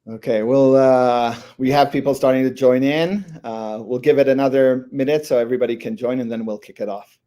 Okay, we have people starting to join in. We'll give it another minute so everybody can join, and then we'll kick it off.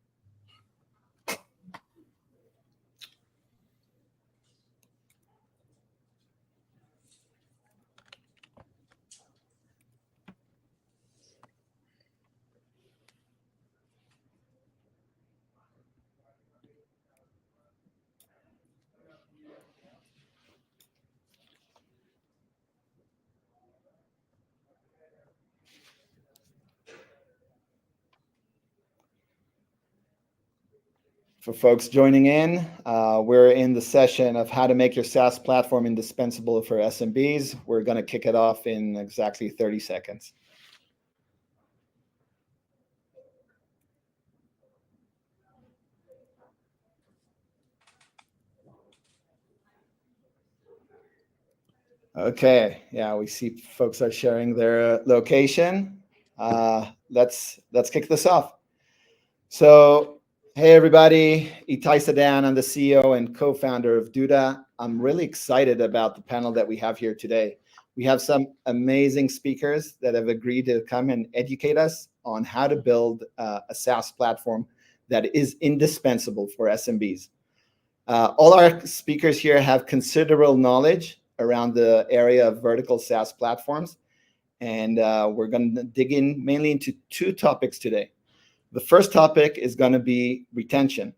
For folks joining in, we're in the session of how to make your SaaS platform indispensable for SMBs. We're going to kick it off in exactly 30 seconds. Okay, yeah, we see folks are sharing their location. Let's kick this off. So, hey everybody, Itai Sadan, I'm the CEO and co-founder of Duda. I'm really excited about the panel that we have here today. We have some amazing speakers that have agreed to come and educate us on how to build a SaaS platform that is indispensable for SMBs. All our speakers here have considerable knowledge around the area of vertical SaaS platforms, and we're going to dig in mainly into two topics today. The first topic is going to be retention.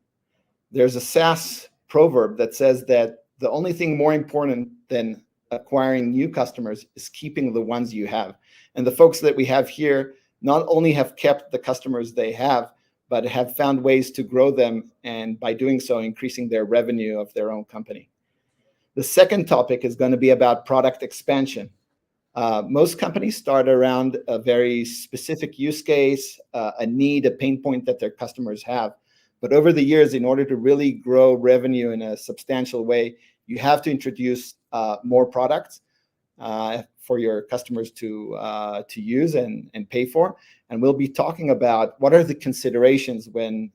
There's a SaaS proverb that says that the only thing more important than acquiring new customers is keeping the ones you have. And the folks that we have here not only have kept the customers they have, but have found ways to grow them, and by doing so, increasing their revenue of their own company. The second topic is going to be about product expansion. Most companies start around a very specific use case, a need, a pain point that their customers have. But over the years, in order to really grow revenue in a substantial way, you have to introduce more products for your customers to use and pay for. And we'll be talking about what are the considerations when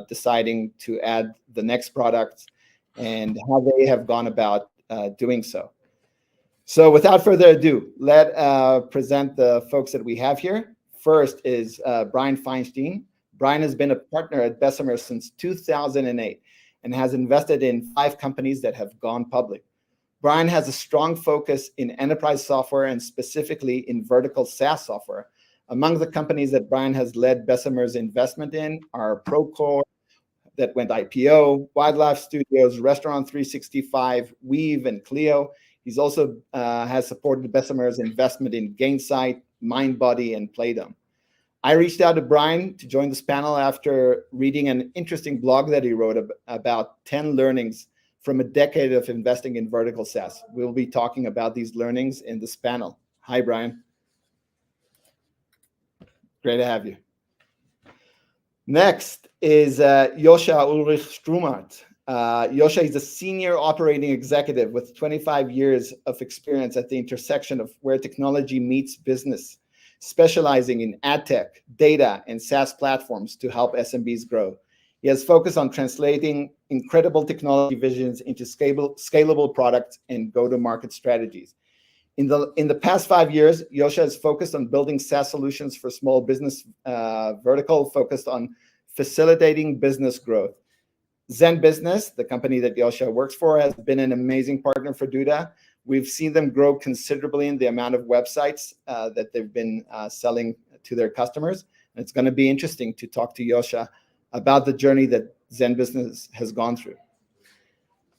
deciding to add the next products and how they have gone about doing so. So without further ado, let present the folks that we have here. First is Brian Feinstein. Brian has been a partner at Bessemer since 2008 and has invested in 5 companies that have gone public. Brian has a strong focus in enterprise software and specifically in vertical SaaS software. Among the companies that Brian has led Bessemer's investment in are Procore, that went IPO, Wildlife Studios, Restaurant 365, Weave, and Clio. He's also has supported Bessemer's investment in Gainsight, MindBody, and Playdom. I reached out to Brian to join this panel after reading an interesting blog that he wrote about 10 learnings from a decade of investing in vertical SaaS. We'll be talking about these learnings in this panel. Hi, Brian. Great to have you. Next is Joscha Ulrich Strumart. Joscha is a senior operating executive with 25 years of experience at the intersection of where technology meets business, specializing in ad tech, data, and SaaS platforms to help SMBs grow. He has focused on translating incredible technology visions into scalable products and go-to-market strategies. In the past 5 years, Joscha has focused on building SaaS solutions for small business vertical, focused on facilitating business growth. Zen Business, the company that Joscha works for, has been an amazing partner for Duda. We've seen them grow considerably in the amount of websites that they've been selling to their customers. And it's going to be interesting to talk to Joscha about the journey that Zen Business has gone through.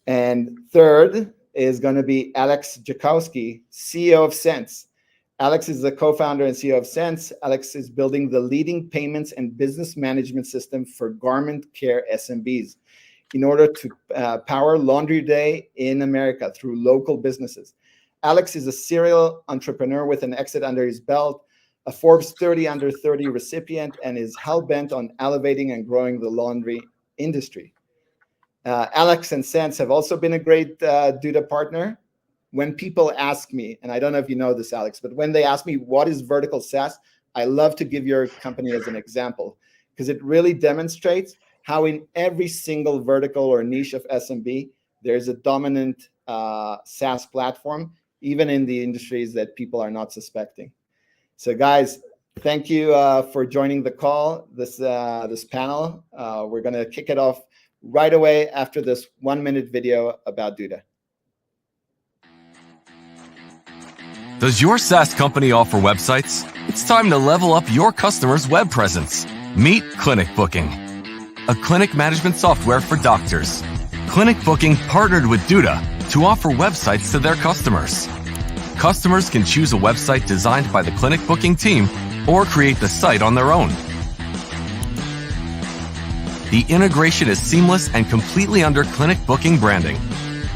And third is going to be Alex Jakowski, CEO of Sense. Alex is the co-founder and CEO of Sense. Alex is building the leading payments and business management system for garment care SMBs in order to power laundry day in America through local businesses. Alex is a serial entrepreneur with an exit under his belt, a Forbes 30 under 30 recipient, and is hell-bent on elevating and growing the laundry industry. Alex and Sense have also been a great Duda partner. When people ask me, and I don't know if you know this, Alex, but when they ask me what is vertical SaaS, I love to give your company as an example because it really demonstrates how in every single vertical or niche of SMB, there's a dominant SaaS platform even in the industries that people are not suspecting. So guys, thank you for joining the call, this panel. We're going to kick it off right away after this 1-minute video about Duda. Does your SaaS company offer websites? It's time to level up your customers' web presence. Meet Clinic Booking, a clinic management software for doctors. Clinic Booking partnered with Duda to offer websites to their customers. Customers can choose a website designed by the Clinic Booking team or create the site on their own. The integration is seamless and completely under Clinic Booking branding.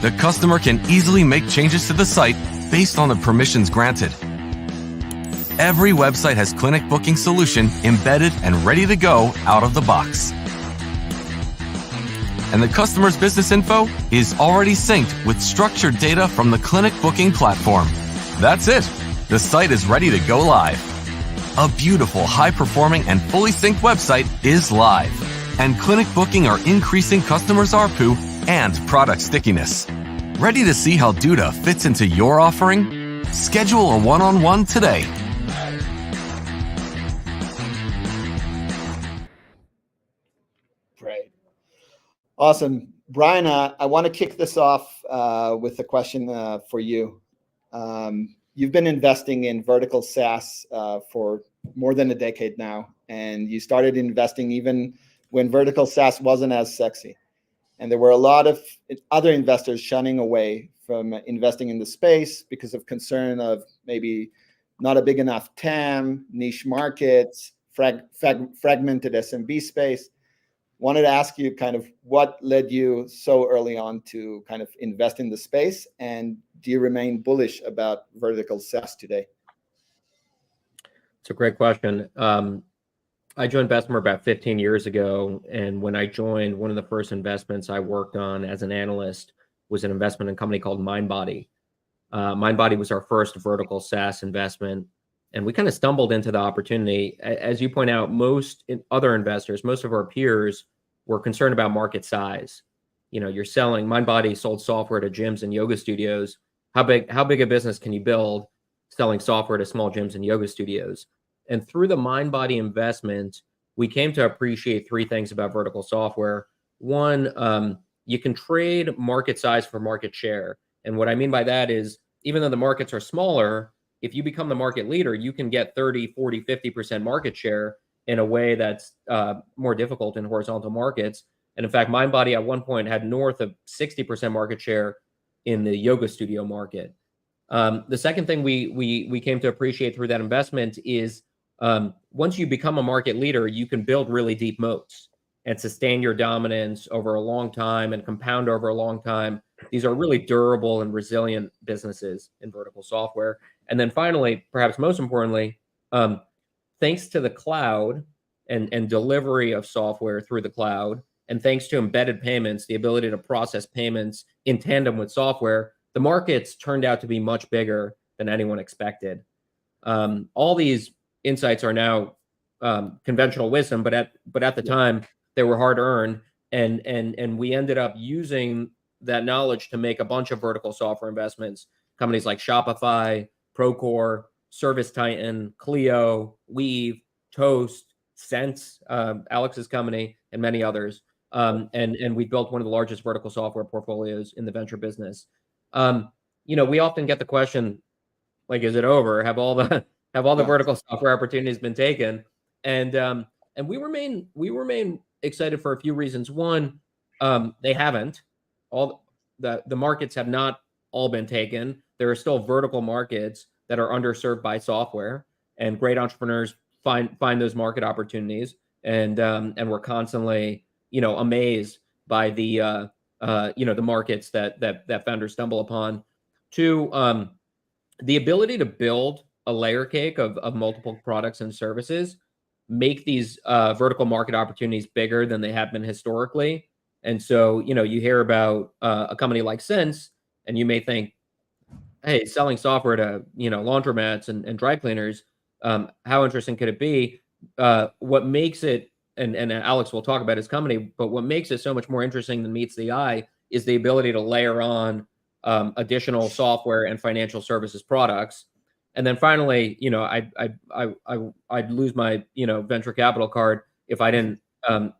The customer can easily make changes to the site based on the permissions granted. Every website has Clinic Booking solution embedded and ready to go out of the box. And the customer's business info is already synced with structured data from the Clinic Booking platform. That's it. The site is ready to go live. A beautiful, high-performing, and fully synced website is live. And Clinic Booking are increasing customers' ARPU and product stickiness. Ready to see how Duda fits into your offering? Schedule a one-on-one today. Great. Awesome. Brian, I want to kick this off with a question for you. You've been investing in vertical SaaS for more than a decade now, and you started investing even when vertical SaaS wasn't as sexy. And there were a lot of other investors shunning away from investing in the space because of concern of maybe not a big enough TAM, niche markets, fragmented SMB space. Wanted to ask you kind of what led you so early on to kind of invest in the space, and do you remain bullish about vertical SaaS today? It's a great question. I joined Bessemer about 15 years ago, and when I joined, one of the first investments I worked on as an analyst was an investment in a company called Mindbody. Mindbody was our first vertical SaaS investment, and we kind of stumbled into the opportunity. As you point out, most other investors, most of our peers, were concerned about market size. You know, you're selling, Mindbody sold software to gyms and yoga studios. How big a business can you build selling software to small gyms and yoga studios? And through the Mindbody investment, we came to appreciate three things about vertical software. One, you can trade market size for market share. And what I mean by that is, even though the markets are smaller, if you become the market leader, you can get 30, 40, 50% market share in a way that's more difficult in horizontal markets. And in fact, Mindbody at one point had north of 60% market share in the yoga studio market. The second thing we came to appreciate through that investment is once you become a market leader, you can build really deep moats and sustain your dominance over a long time and compound over a long time. These are really durable and resilient businesses in vertical software. And then finally, perhaps most importantly, thanks to the cloud and delivery of software through the cloud, and thanks to embedded payments, the ability to process payments in tandem with software, the markets turned out to be much bigger than anyone expected. All these insights are now conventional wisdom, but at the time they were hard earned, and we ended up using that knowledge to make a bunch of vertical software investments. Companies like Shopify, Procore, Service Titan, Clio, Weave, Toast, Sense, Alex's company, and many others. And we built one of the largest vertical software portfolios in the venture business. We often get the question, like, is it over? Have all the vertical software opportunities been taken? And we remain excited for a few reasons. One, they haven't. All the markets have not all been taken. There are still vertical markets that are underserved by software, and great entrepreneurs find those market opportunities. And we're constantly, amazed by the markets that founders stumble upon. Two, the ability to build a layer cake of multiple products and services make these vertical market opportunities bigger than they have been historically. And so, you hear about a company like Sense, and you may think, hey, selling software to, laundromats and dry cleaners, how interesting could it be? What makes it, and Alex will talk about his company, but what makes it so much more interesting than meets the eye is the ability to layer on additional software and financial services products. And then finally, I'd lose my venture capital card if I didn't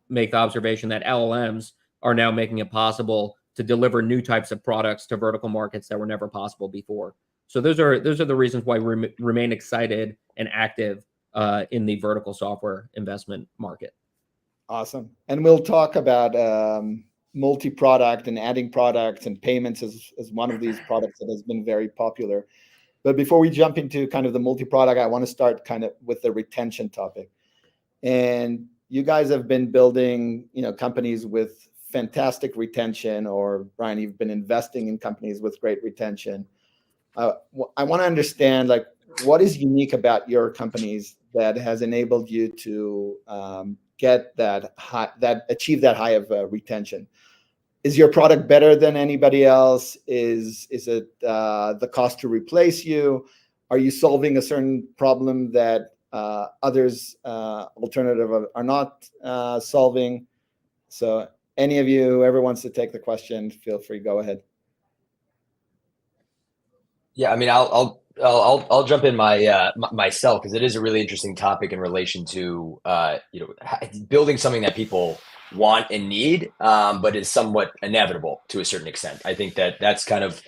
make the observation that LLMs are now making it possible to deliver new types of products to vertical markets that were never possible before. So those are the reasons why we remain excited and active in the vertical software investment market. Awesome. And we'll talk about multi-product and adding products and payments as one of these products that has been very popular. But before we jump into kind of the multi-product, I want to start kind of with the retention topic. And you guys have been building, companies with fantastic retention, or Brian, you've been investing in companies with great retention. I want to understand, like, what is unique about your companies that has enabled you to get achieve that high of retention? Is your product better than anybody else? Is it the cost to replace you? Are you solving a certain problem that others alternative are not solving? So any of you, whoever wants to take the question, feel free, go ahead. Yeah, I mean, I'll jump in myself, because it is a really interesting topic in relation to building something that people want and need, but is somewhat inevitable to a certain extent. I think that's kind of,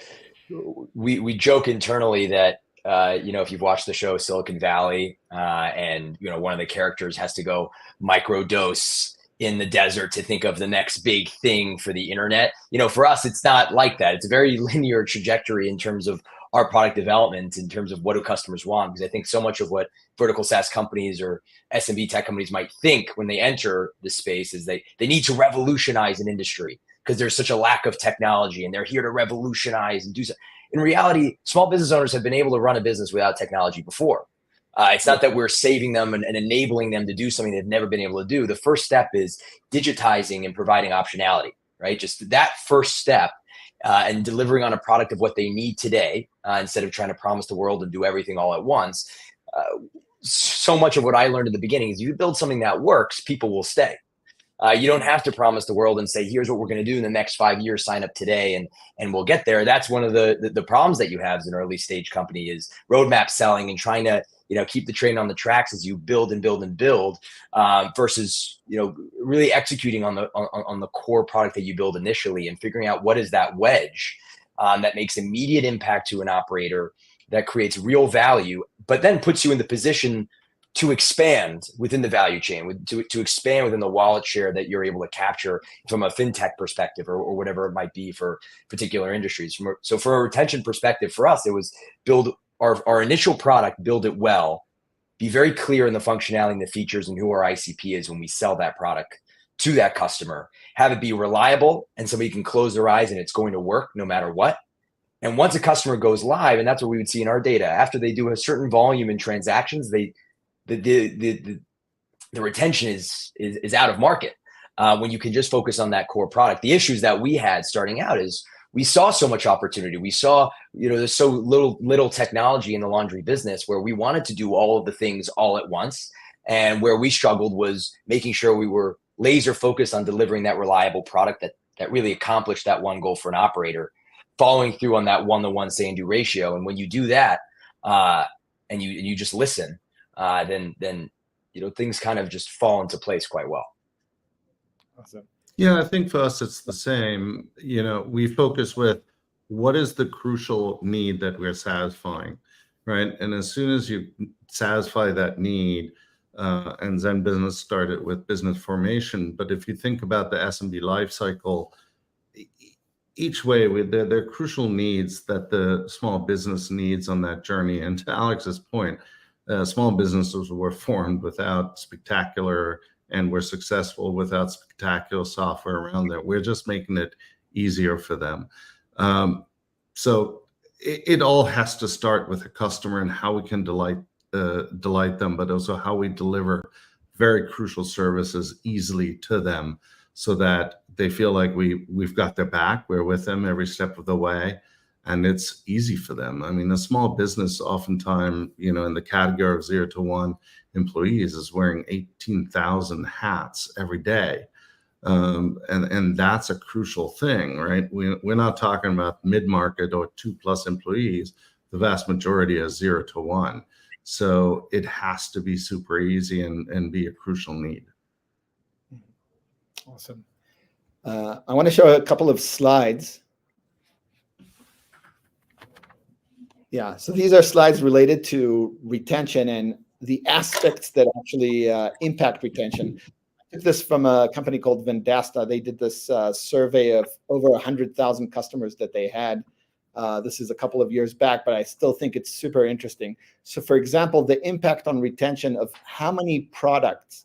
we joke internally that if you've watched the show Silicon Valley, and one of the characters has to go microdose in the desert to think of the next big thing for the internet. For us, it's not like that. It's a very linear trajectory in terms of our product development, in terms of what do customers want. Because I think so much of what vertical SaaS companies or SMB tech companies might think when they enter this space is they need to revolutionize an industry because there's such a lack of technology, and they're here to revolutionize and do so. In reality, small business owners have been able to run a business without technology before. It's not that we're saving them and enabling them to do something they've never been able to do. The first step is digitizing and providing optionality, right? Just that first step, and delivering on a product of what they need today, instead of trying to promise the world and do everything all at once. So much of what I learned at the beginning is you build something that works, people will stay. You don't have to promise the world and say, here's what we're going to do in the next 5 years, sign up today and we'll get there. That's one of the problems that you have as an early stage company, is roadmap selling and trying to keep the train on the tracks as you build and build and build, versus really executing on the core product that you build initially, and figuring out what is that wedge that makes immediate impact to an operator, that creates real value, but then puts you in the position to expand within the value chain, to expand within the wallet share that you're able to capture from a fintech perspective, or whatever it might be for particular industries. So for a retention perspective, for us, it was build our initial product, build it well, be very clear in the functionality and the features and who our ICP is when we sell that product to that customer, have it be reliable and somebody can close their eyes and it's going to work no matter what. And once a customer goes live, and that's what we would see in our data, after they do a certain volume in transactions, the retention is out of market, when you can just focus on that core product. The issues that we had starting out is we saw so much opportunity. We saw, there's so little technology in the laundry business, where we wanted to do all of the things all at once. And where we struggled was making sure we were laser focused on delivering that reliable product that really accomplished that one goal for an operator, following through on that 1-to-1 say and do ratio. And when you do that, and you just listen, then things kind of just fall into place quite well. Awesome. Yeah, I think for us it's the same. We focus with what is the crucial need that we're satisfying, right? And as soon as you satisfy that need, and Zen Business started with business formation, but if you think about the SMB life cycle, each way they're crucial needs that the small business needs on that journey. And to Alex's point, small businesses were formed without spectacular, and we're successful without spectacular software around there. We're just making it easier for them. So it all has to start with a customer and how we can delight them, but also how we deliver very crucial services easily to them, so that they feel like we've got their back, we're with them every step of the way, and it's easy for them. I mean, a small business oftentimes, in the category of 0 to 1 employees, is wearing 18,000 hats every day. And that's a crucial thing, right? We're not talking about mid-market or 2+ employees. The vast majority is 0 to 1. So it has to be super easy and be a crucial need. Awesome. I want to show a couple of slides. Yeah, so these are slides related to retention and the aspects that actually impact retention. I took this from a company called Vendasta. They did this survey of over 100,000 customers that they had. This is a couple of years back, but I still think it's super interesting. So for example, the impact on retention of how many products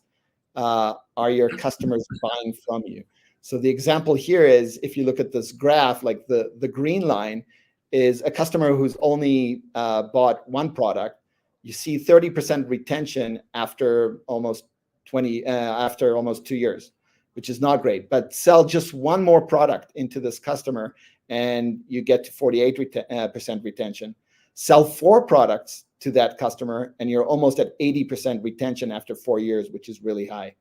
are your customers buying from you. So the example here is, if you look at this graph, like the green line is a customer who's only bought one product. You see 30% retention after almost 2 years, which is not great. But sell just one more product into this customer, and you get to 48% retention. Sell 4 products to that customer, and you're almost at 80% retention after 4 years, which is really high.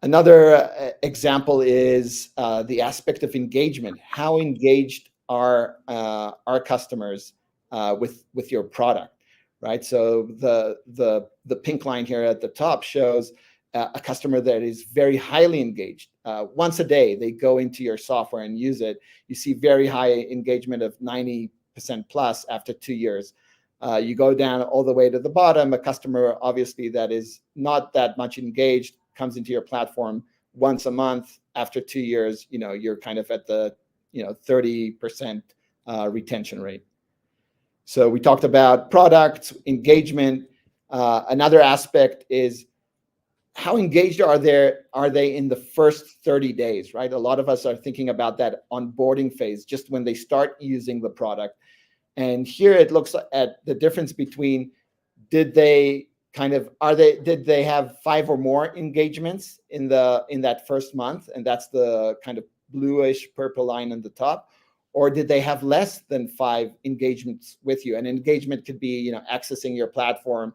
Another example is the aspect of engagement. How engaged are our customers with your product, right? So the pink line here at the top shows a customer that is very highly engaged. Once a day, they go into your software and use it. You see very high engagement of 90% plus after 2 years. You go down all the way to the bottom, a customer obviously that is not that much engaged comes into your platform once a month. After 2 years, you're kind of at the 30% retention rate. So we talked about product engagement. Another aspect is how engaged are they in the first 30 days, right? A lot of us are thinking about that onboarding phase, just when they start using the product. And here it looks at the difference between did they have 5 or more engagements in that first month, and that's the kind of bluish purple line on the top, or did they have less than 5 engagements with you? And engagement could be accessing your platform,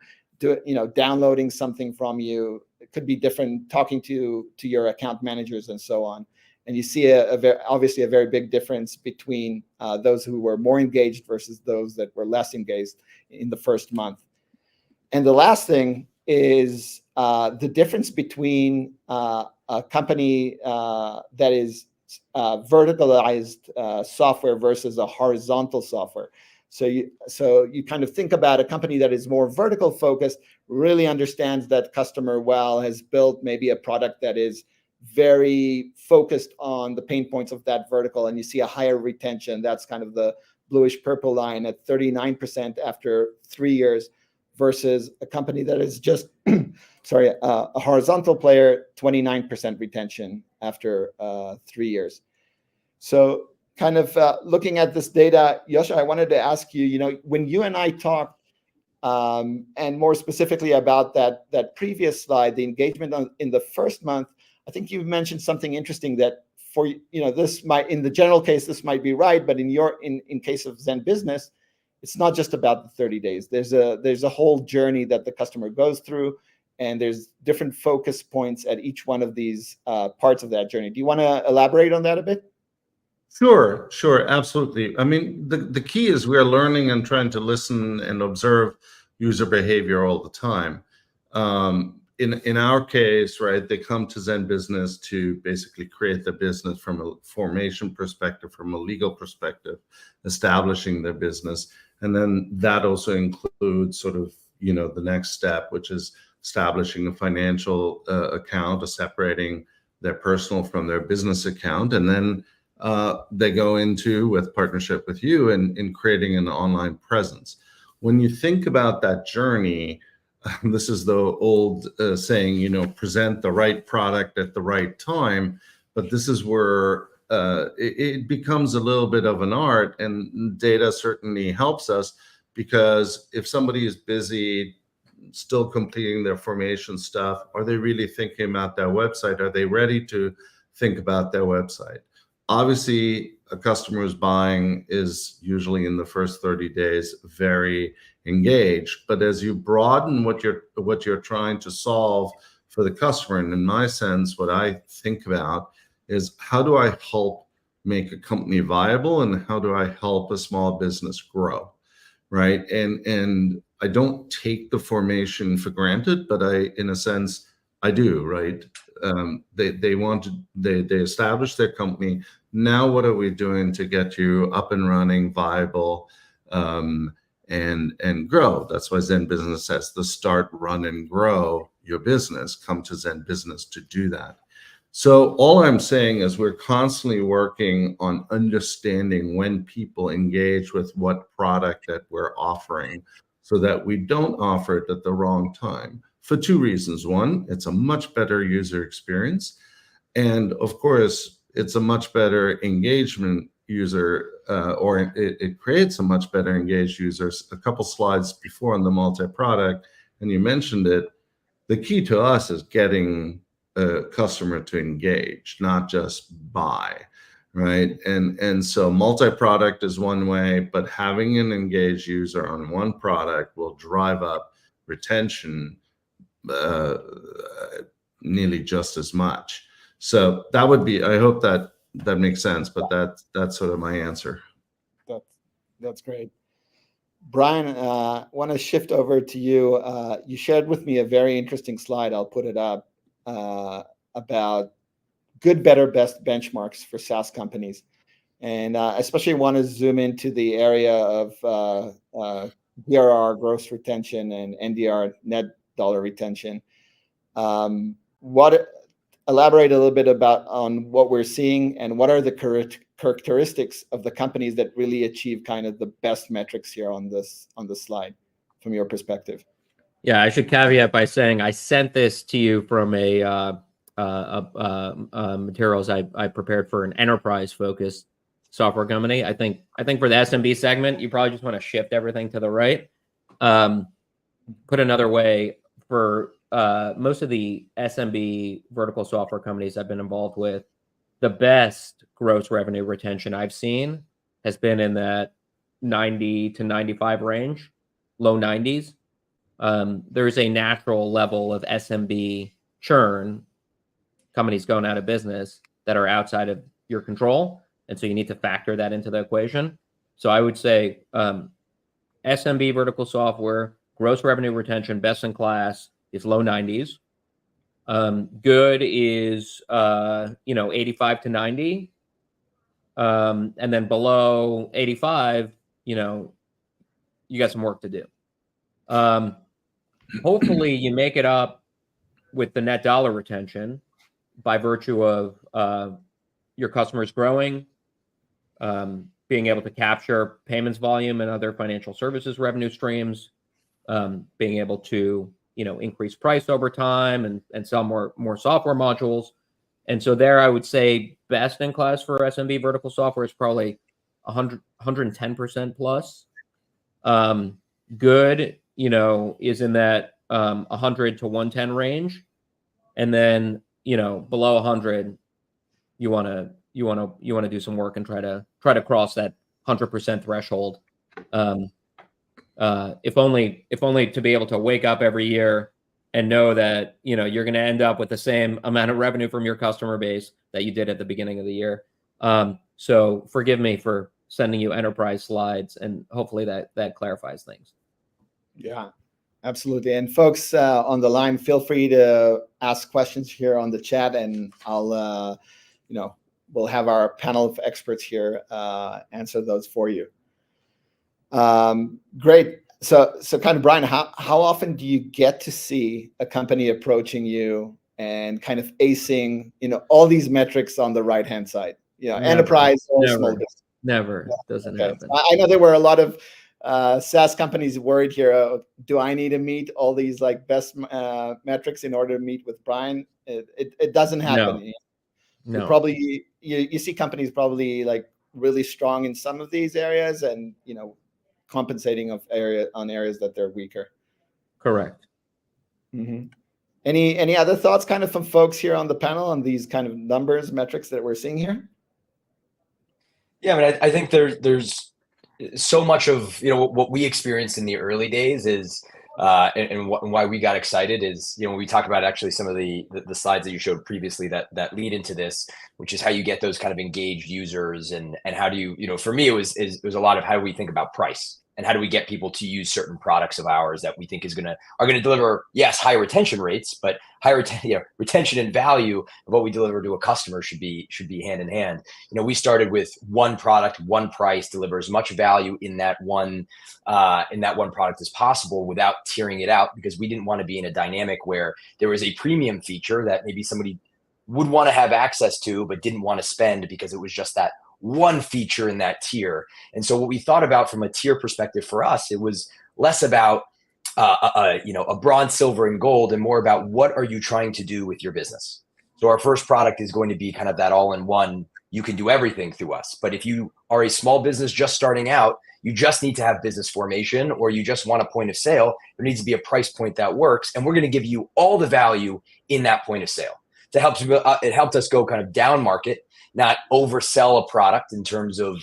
downloading something from you. It could be different, talking to your account managers and so on. And you see obviously a very big difference between those who were more engaged versus those that were less engaged in the first month. And the last thing is the difference between a company that is verticalized software versus a horizontal software. So you kind of think about a company that is more vertical focused, really understands that customer well, has built maybe a product that is very focused on the pain points of that vertical, and you see a higher retention. That's kind of the bluish purple line at 39% after 3 years, versus a company that is just a horizontal player, 29% retention after 3 years. So kind of looking at this data, Yosha, I wanted to ask you, when you and I talked, and more specifically about that previous slide, the engagement in the first month, I think you mentioned something interesting that for this might, in the general case, this might be right, but in case of Zen Business, it's not just about the 30 days. There's a whole journey that the customer goes through, and there's different focus points at each one of these parts of that journey. Do you want to elaborate on that a bit? Sure, absolutely. I mean, the key is we're learning and trying to listen and observe user behavior all the time. In our case, right, they come to Zen Business to basically create the business from a formation perspective, from a legal perspective, establishing their business. And then that also includes sort of, the next step, which is establishing a financial account, or separating their personal from their business account. And then they go into, with partnership with you, in creating an online presence. When you think about that journey, this is the old saying, present the right product at the right time. But this is where it becomes a little bit of an art, and data certainly helps us, because if somebody is busy still completing their formation stuff, are they really thinking about their website? Are they ready to think about their website? Obviously, a customer who's buying is usually in the first 30 days very engaged. But as you broaden what you're trying to solve for the customer. And in my sense, what I think about is how do I help make a company viable, and how do I help a small business grow, right? And I don't take the formation for granted, but in a sense, I do, right? They establish their company. Now, what are we doing to get you up and running, viable, and grow? That's why Zen Business says the start, run, and grow your business. Come to Zen Business to do that. So all I'm saying is we're constantly working on understanding when people engage with what product that we're offering, so that we don't offer it at the wrong time, for two reasons. One, it's a much better user experience. And of course, it's a much better engagement user, or it creates a much better engaged user. A couple slides before on the multi-product, and you mentioned it, the key to us is getting a customer to engage, not just buy, right? And so multi-product is one way, but having an engaged user on one product will drive up retention nearly just as much. So that would be, I hope that makes sense, but that's sort of my answer. That's great. Brian, I want to shift over to you. You shared with me a very interesting slide. I'll put it up about good, better, best benchmarks for SaaS companies. And especially want to zoom into the area of DRR, gross retention, and NDR, net dollar retention. Elaborate a little bit on what we're seeing, and what are the characteristics of the companies that really achieve kind of the best metrics here on this slide, from your perspective. Yeah, I should caveat by saying I sent this to you from materials I prepared for an enterprise-focused software company. I think for the SMB segment, you probably just want to shift everything to the right. Put another way, for most of the SMB vertical software companies I've been involved with, the best gross revenue retention I've seen has been in that 90 to 95 range, low 90s. There's a natural level of SMB churn, companies going out of business, that are outside of your control. And so you need to factor that into the equation. So I would say SMB vertical software, gross revenue retention, best in class, is low 90s. Good is 85 to 90. And then below 85, you got some work to do. Hopefully you make it up with the net dollar retention by virtue of your customers growing, being able to capture payments volume and other financial services revenue streams, being able to increase price over time and sell more software modules. And so there, I would say best in class for SMB vertical software is probably 110% plus. Good, is in that 100 to 110 range. And then, below 100, you want to do some work and try to cross that 100% threshold. If only to be able to wake up every year and know that you're going to end up with the same amount of revenue from your customer base that you did at the beginning of the year. So forgive me for sending you enterprise slides, and hopefully that clarifies things. Yeah, absolutely. And folks on the line, feel free to ask questions here on the chat, and I'll we'll have our panel of experts here answer those for you. Great. So kind of, Brian, how often do you get to see a company approaching you and kind of acing, all these metrics on the right-hand side, Never. enterprise or Never. small business? Never. Doesn't happen. I know there were a lot of SaaS companies worried here. Do I need to meet all these best metrics in order to meet with Brian? It doesn't happen. No. You see companies probably really strong in some of these areas, and compensating on areas that they're weaker. Correct. Mm-hmm. Any other thoughts kind of from folks here on the panel on these kind of numbers, metrics that we're seeing here? Yeah, I mean, I think there's so much of what we experienced in the early days is And why we got excited is, when we talk about actually some of the slides that you showed previously that lead into this, which is how you get those kind of engaged users, and how do you, for me, it was a lot of how do we think about price, and how do we get people to use certain products of ours that we think are gonna deliver, yes, high retention rates, but retention and value of what we deliver to a customer should be hand in hand. We started with one product, one price, deliver as much value in that one product as possible without tiering it out, because we didn't want to be in a dynamic where there was a premium feature that maybe somebody would want to have access to but didn't want to spend because it was just that one feature in that tier. And so what we thought about from a tier perspective for us, it was less about a bronze, silver, and gold, and more about what are you trying to do with your business. So our first product is going to be kind of that all-in-one, you can do everything through us. But if you are a small business just starting out, you just need to have business formation, or you just want a point of sale, there needs to be a price point that works. And we're going to give you all the value in that point of sale. It helped us go kind of down market, not oversell a product in terms of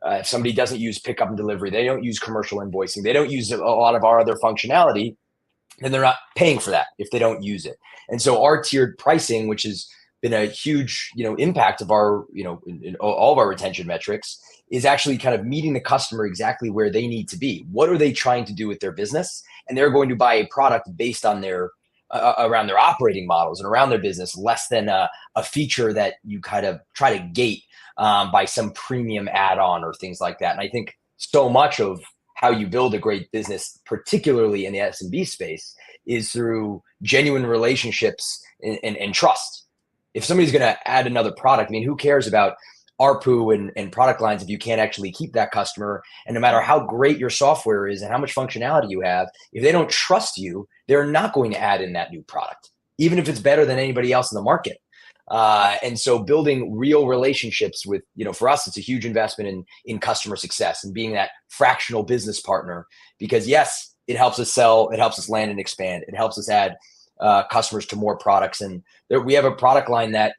if somebody doesn't use pickup and delivery, they don't use commercial invoicing, they don't use a lot of our other functionality, then they're not paying for that if they don't use it. And so our tiered pricing, which has been a huge impact of our in all of our retention metrics, is actually kind of meeting the customer exactly where they need to be. What are they trying to do with their business? And they're going to buy a product based on their around their operating models and around their business, less than a feature that you kind of try to gate by some premium add-on or things like that. And I think so much of how you build a great business, particularly in the SMB space, is through genuine relationships and trust. If somebody's going to add another product, I mean, who cares about ARPU and product lines if you can't actually keep that customer? And no matter how great your software is and how much functionality you have, if they don't trust you, they're not going to add in that new product, even if it's better than anybody else in the market. And so building real relationships with, for us, it's a huge investment in customer success and being that fractional business partner, because yes, it helps us sell, it helps us land and expand, it helps us add customers to more products. And we have a product line that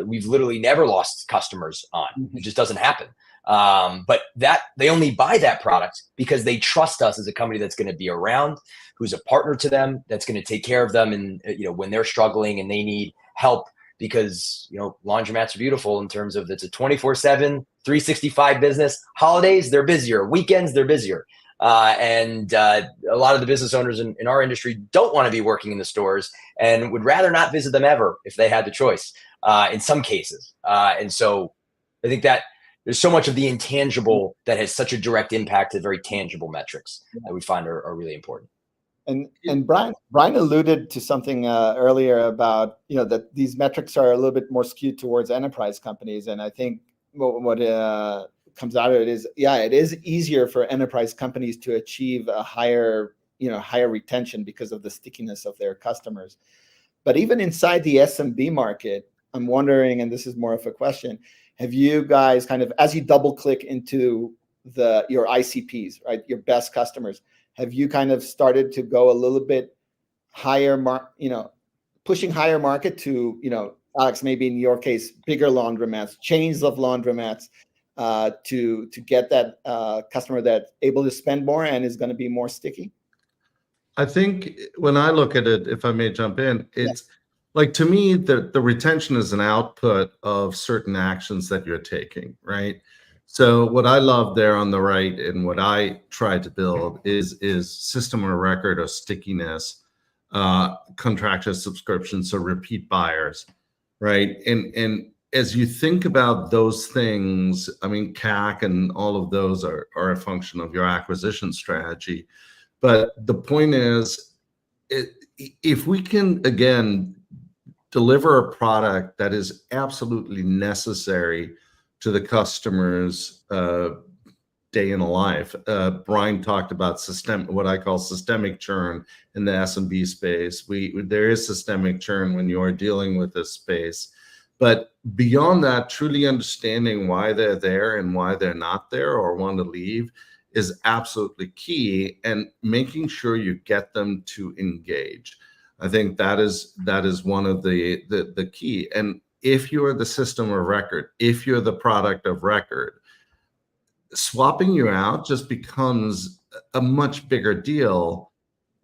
we've literally never lost customers on. It just doesn't happen. But that they only buy that product because they trust us as a company that's going to be around, who's a partner to them, that's going to take care of them, and when they're struggling and they need help. Because laundromats are beautiful in terms of it's a 24/7, 365 business. Holidays, they're busier. Weekends, they're busier. And a lot of the business owners in our industry don't want to be working in the stores and would rather not visit them ever if they had the choice in some cases. And so I think that there's so much of the intangible that has such a direct impact to very tangible metrics that we find are really important. And Brian alluded to something earlier about that these metrics are a little bit more skewed towards enterprise companies, and I think what comes out of it is it is easier for enterprise companies to achieve a higher retention because of the stickiness of their customers. But even inside the SMB market, I'm wondering, and this is more of a question, have you guys kind of, as you double click into your ICPs, right, your best customers, have you kind of started to go a little bit higher, pushing higher market to, Alex, maybe in your case, bigger laundromats, chains of laundromats, to get that customer that's able to spend more and is going to be more sticky? I think when I look at it, if I may jump in, it's like, to me, the retention is an output of certain actions that you're taking, right? So what I love there on the right and what I try to build is system of record or stickiness, contractual subscriptions, so repeat buyers, right? And as you think about those things, I mean, CAC and all of those are a function of your acquisition strategy. But the point is, if we can, again, deliver a product that is absolutely necessary to the customer's day in a life. Brian talked about what I call systemic churn in the SMB space. There is systemic churn when you are dealing with this space. But beyond that, truly understanding why they're there and why they're not there or want to leave is absolutely key, and making sure you get them to engage. I think that is one of the key. And if you're the system of record, if you're the product of record, swapping you out just becomes a much bigger deal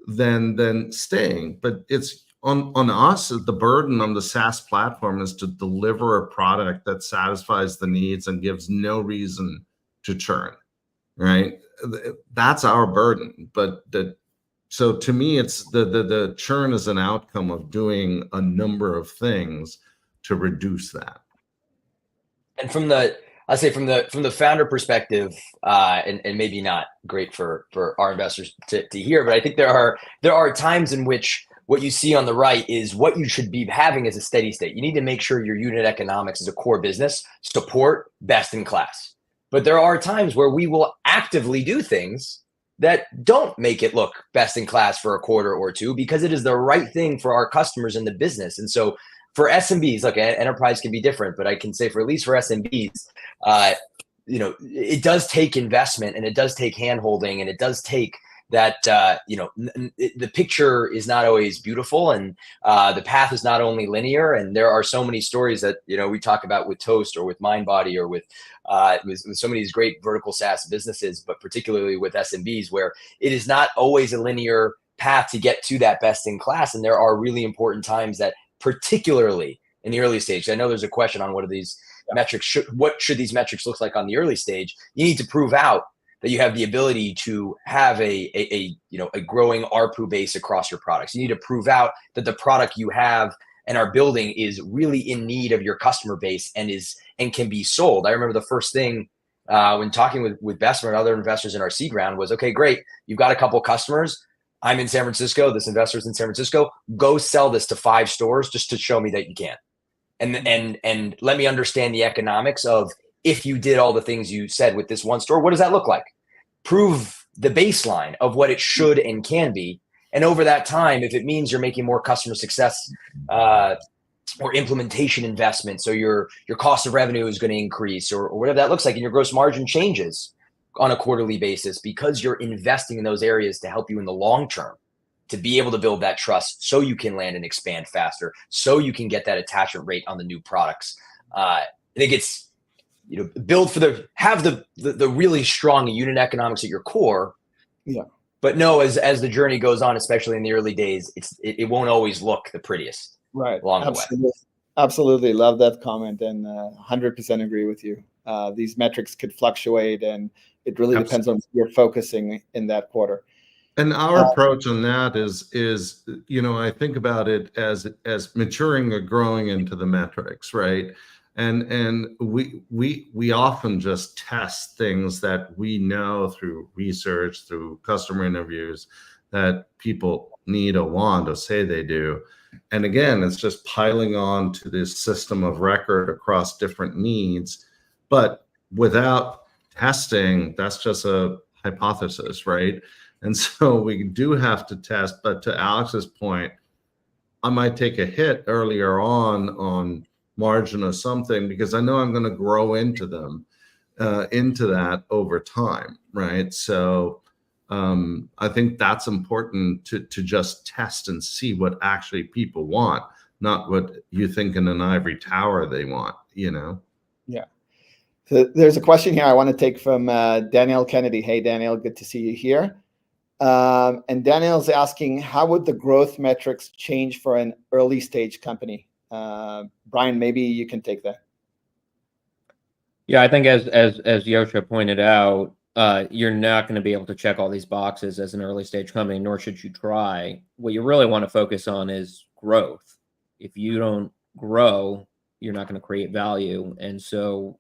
than staying. But it's on us, the burden on the SaaS platform is to deliver a product that satisfies the needs and gives no reason to churn, right? That's our burden. But so to me, it's the churn is an outcome of doing a number of things to reduce that. And from the founder perspective, and maybe not great for our investors to hear, but I think there are times in which what you see on the right is what you should be having as a steady state. You need to make sure your unit economics as a core business support best in class. But there are times where we will actively do things that don't make it look best in class for a quarter or two, because it is the right thing for our customers in the business. And so for SMBs, look, enterprise can be different, but I can say for at least for SMBs, it does take investment, and it does take handholding, and it does take that, the picture is not always beautiful, and the path is not only linear. And there are so many stories that, we talk about with Toast or with MindBody or with so many of these great vertical SaaS businesses, but particularly with SMBs, where it is not always a linear path to get to that best in class. And there are really important times that, particularly in the early stage, I know there's a question on what are these metrics, what should these metrics look like on the early stage? You need to prove out that you have the ability to have a growing ARPU base across your products. You need to prove out that the product you have and are building is really in need of your customer base and can be sold. I remember the first thing when talking with Bessemer and other investors in our seed round was, okay, great, you've got a couple customers. I'm in San Francisco. This investor's in San Francisco. Go sell this to 5 stores just to show me that you can, and let me understand the economics of, if you did all the things you said with this one store, what does that look like? Prove the baseline of what it should and can be. And over that time, if it means you're making more customer success or implementation investment, so your cost of revenue is going to increase, or whatever that looks like, and your gross margin changes on a quarterly basis, because you're investing in those areas to help you in the long term, to be able to build that trust so you can land and expand faster, so you can get that attachment rate on the new products. I think it's, build for have the really strong unit economics at your core. Yeah. But no, as the journey goes on, especially in the early days, it won't always look the prettiest. Right. Along the way. Absolutely. Love that comment, and 100% agree with you. These metrics could fluctuate, and it really depends on what you're focusing in that quarter. And our approach on that is I think about it as maturing or growing into the metrics, right? And we often just test things that we know through research, through customer interviews, that people need or want or say they do. And again, it's just piling on to this system of record across different needs. But without testing, that's just a hypothesis, right? And so we do have to test. But to Alex's point, I might take a hit earlier on margin or something, because I know I'm going to grow into that over time, right? So I think that's important to just test and see what actually people want, not what you think in an ivory tower they want, Yeah. So there's a question here I want to take from Daniel Kennedy. Hey, Daniel, good to see you here. And Daniel's asking, how would the growth metrics change for an early stage company? Brian, maybe you can take that. Yeah, I think as Yosha pointed out, you're not going to be able to check all these boxes as an early stage company, nor should you try. What you really want to focus on is growth. If you don't grow, you're not going to create value. And so,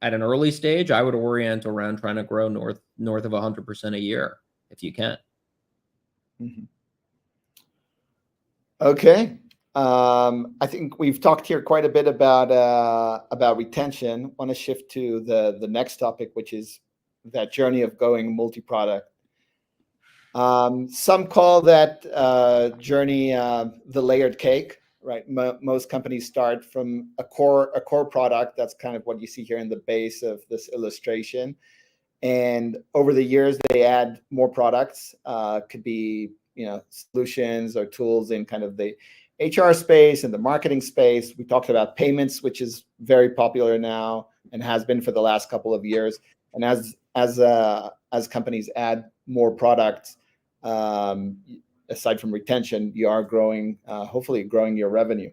at an early stage, I would orient around trying to grow north of 100% a year, if you can. Mm-hmm. Okay. I think we've talked here quite a bit about retention. Want to shift to the next topic, which is that journey of going multi-product. Some call that journey the layered cake, right? Most companies start from a core product. That's kind of what you see here in the base of this illustration. And over the years, they add more products. Could be solutions or tools in kind of the HR space and the marketing space. We talked about payments, which is very popular now and has been for the last couple of years. And as companies add more products, aside from retention, you are growing, hopefully growing your revenue.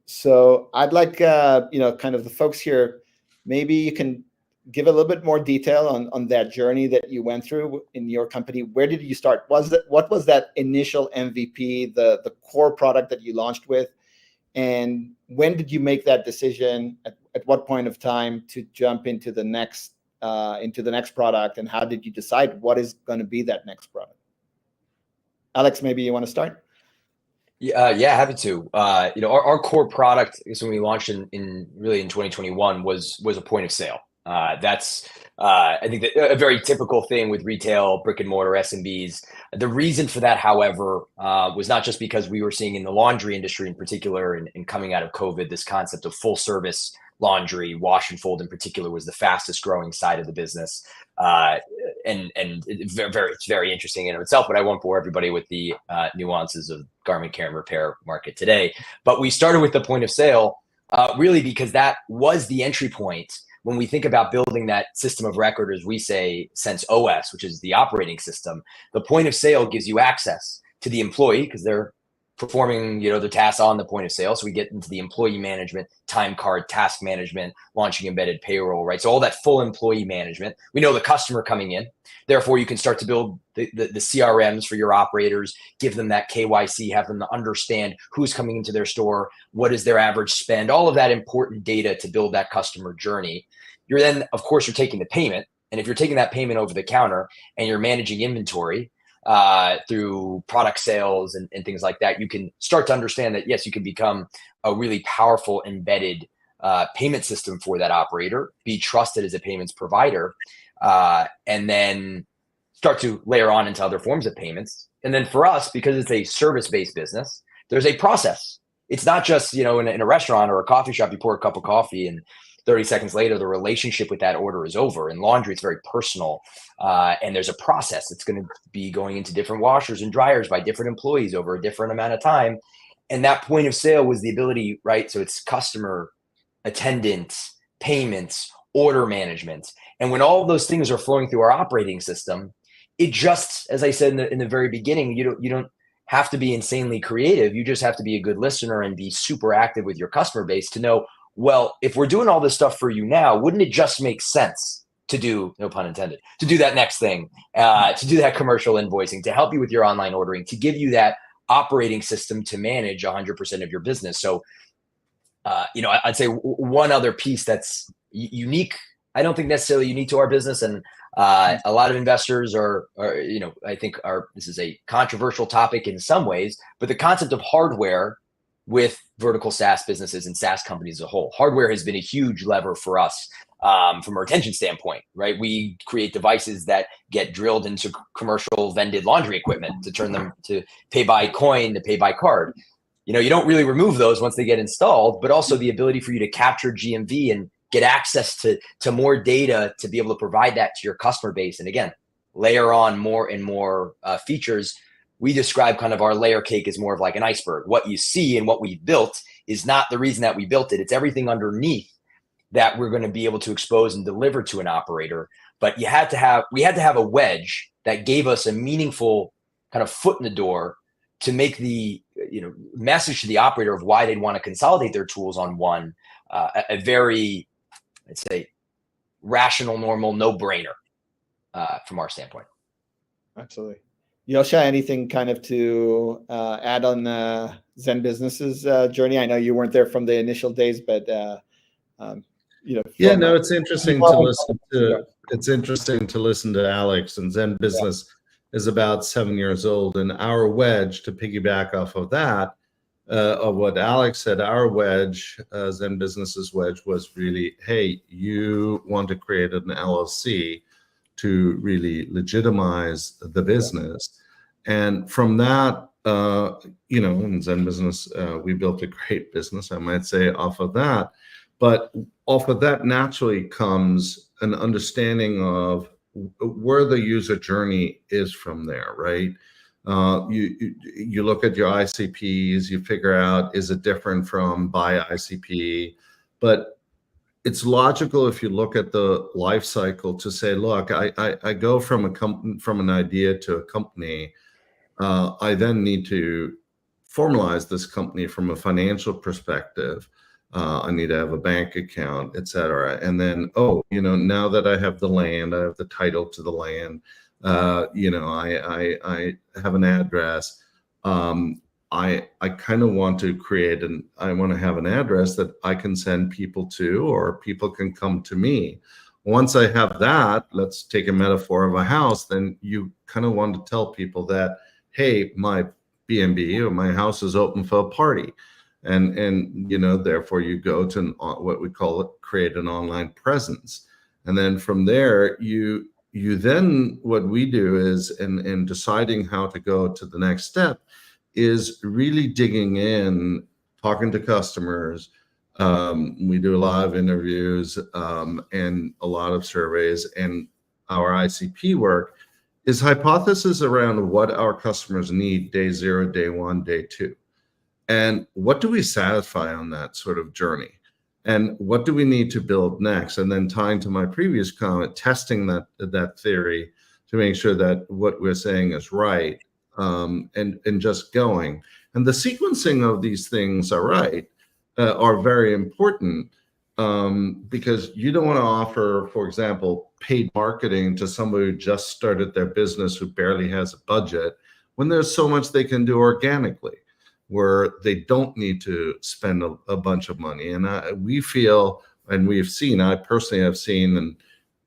So I'd like, kind of the folks here, maybe you can give a little bit more detail on that journey that you went through in your company. Where did you start? What was that initial MVP, the core product that you launched with? And when did you make that decision? At what point of time to jump into the next product? And how did you decide what is going to be that next product? Alex, maybe you want to start? Yeah, happy to. Our core product is when we launched in 2021 was a point of sale. That's I think that a very typical thing with retail, brick and mortar SMBs. The reason for that, however, was not just because we were seeing in the laundry industry in particular, and coming out of COVID, this concept of full service laundry, wash and fold in particular, was the fastest growing side of the business. And it's very interesting in of itself, but I won't bore everybody with the nuances of garment care and repair market today. But we started with the point of sale really because that was the entry point when we think about building that system of record, as we say, Sense OS, which is the operating system. The point of sale gives you access to the employee because they're performing, the tasks on the point of sale. So we get into the employee management, time card, task management, launching embedded payroll, right? So all that full employee management. We know the customer coming in. Therefore, you can start to build the CRMs for your operators, give them that KYC, have them to understand who's coming into their store, what is their average spend, all of that important data to build that customer journey. You're then, of course, you're taking the payment. And if you're taking that payment over the counter and you're managing inventory, through product sales and things like that, you can start to understand that, yes, you can become a really powerful embedded payment system for that operator, be trusted as a payments provider, and then start to layer on into other forms of payments. And then for us, because it's a service-based business, there's a process. It's not just, in a restaurant or a coffee shop, you pour a cup of coffee and 30 seconds later, the relationship with that order is over. In laundry, it's very personal. And there's a process that's going to be going into different washers and dryers by different employees over a different amount of time. And that point of sale was the ability, right? So it's customer, attendance, payments, order management. And when all of those things are flowing through our operating system, it just, as I said in the very beginning, you don't have to be insanely creative. You just have to be a good listener and be super active with your customer base to know, well, if we're doing all this stuff for you now, wouldn't it just make sense to do, no pun intended, to do that next thing, to do that commercial invoicing, to help you with your online ordering, to give you that operating system to manage 100% of your business? So, I'd say one other piece that's unique, I don't think necessarily unique to our business. And a lot of investors are I think this is a controversial topic in some ways, but the concept of hardware with vertical SaaS businesses and SaaS companies as a whole. Hardware has been a huge lever for us from a retention standpoint, right? We create devices that get drilled into commercial vended laundry equipment to turn them to pay by coin, to pay by card. You don't really remove those once they get installed, but also the ability for you to capture GMV and get access to more data to be able to provide that to your customer base. And again, layer on more and more features. We describe kind of our layer cake as more of like an iceberg. What you see and what we built is not the reason that we built it. It's everything underneath that we're going to be able to expose and deliver to an operator. But we had to have a wedge that gave us a meaningful kind of foot in the door to make the message to the operator of why they'd want to consolidate their tools on one, a very, I'd say, rational, normal, no-brainer from our standpoint. Absolutely. Yosha, anything kind of to add on Zen Business's journey? I know you weren't there from the initial days, but it's interesting to listen to. It's interesting to listen to Alex. And Zen Business is about 7 years old, and our wedge, to piggyback off of that, of what Alex said, our wedge, Zen Business's wedge, was really, hey, you want to create an LLC to really legitimize the business. And from that, in Zen Business, we built a great business, I might say, off of that. But off of that naturally comes an understanding of where the user journey is from there, right? You look at your ICPs, you figure out, is it different from by ICP? But it's logical if you look at the life cycle to say, look, I go from an idea to a company, I then need to formalize this company from a financial perspective. I need to have a bank account, et cetera. And then, now that I have the land, I have the title to the land, I have an address. I kind of want to I want to have an address that I can send people to, or people can come to me. Once I have that, let's take a metaphor of a house, then you kind of want to tell people that, hey, my B&B or my house is open for a party. And therefore you go to what we call it, create an online presence. And then from there, you then, what we do is, in deciding how to go to the next step, is really digging in, talking to customers. We do a lot of interviews and a lot of surveys, and our ICP work is hypothesis around what our customers need day 0, day 1, day 2. And what do we satisfy on that sort of journey? And what do we need to build next? And then, tying to my previous comment, testing that theory to make sure that what we're saying is right, and just going. And the sequencing of these things are very important, because you don't want to offer, for example, paid marketing to somebody who just started their business, who barely has a budget, when there's so much they can do organically, where they don't need to spend a bunch of money. And we feel, and I personally have seen, and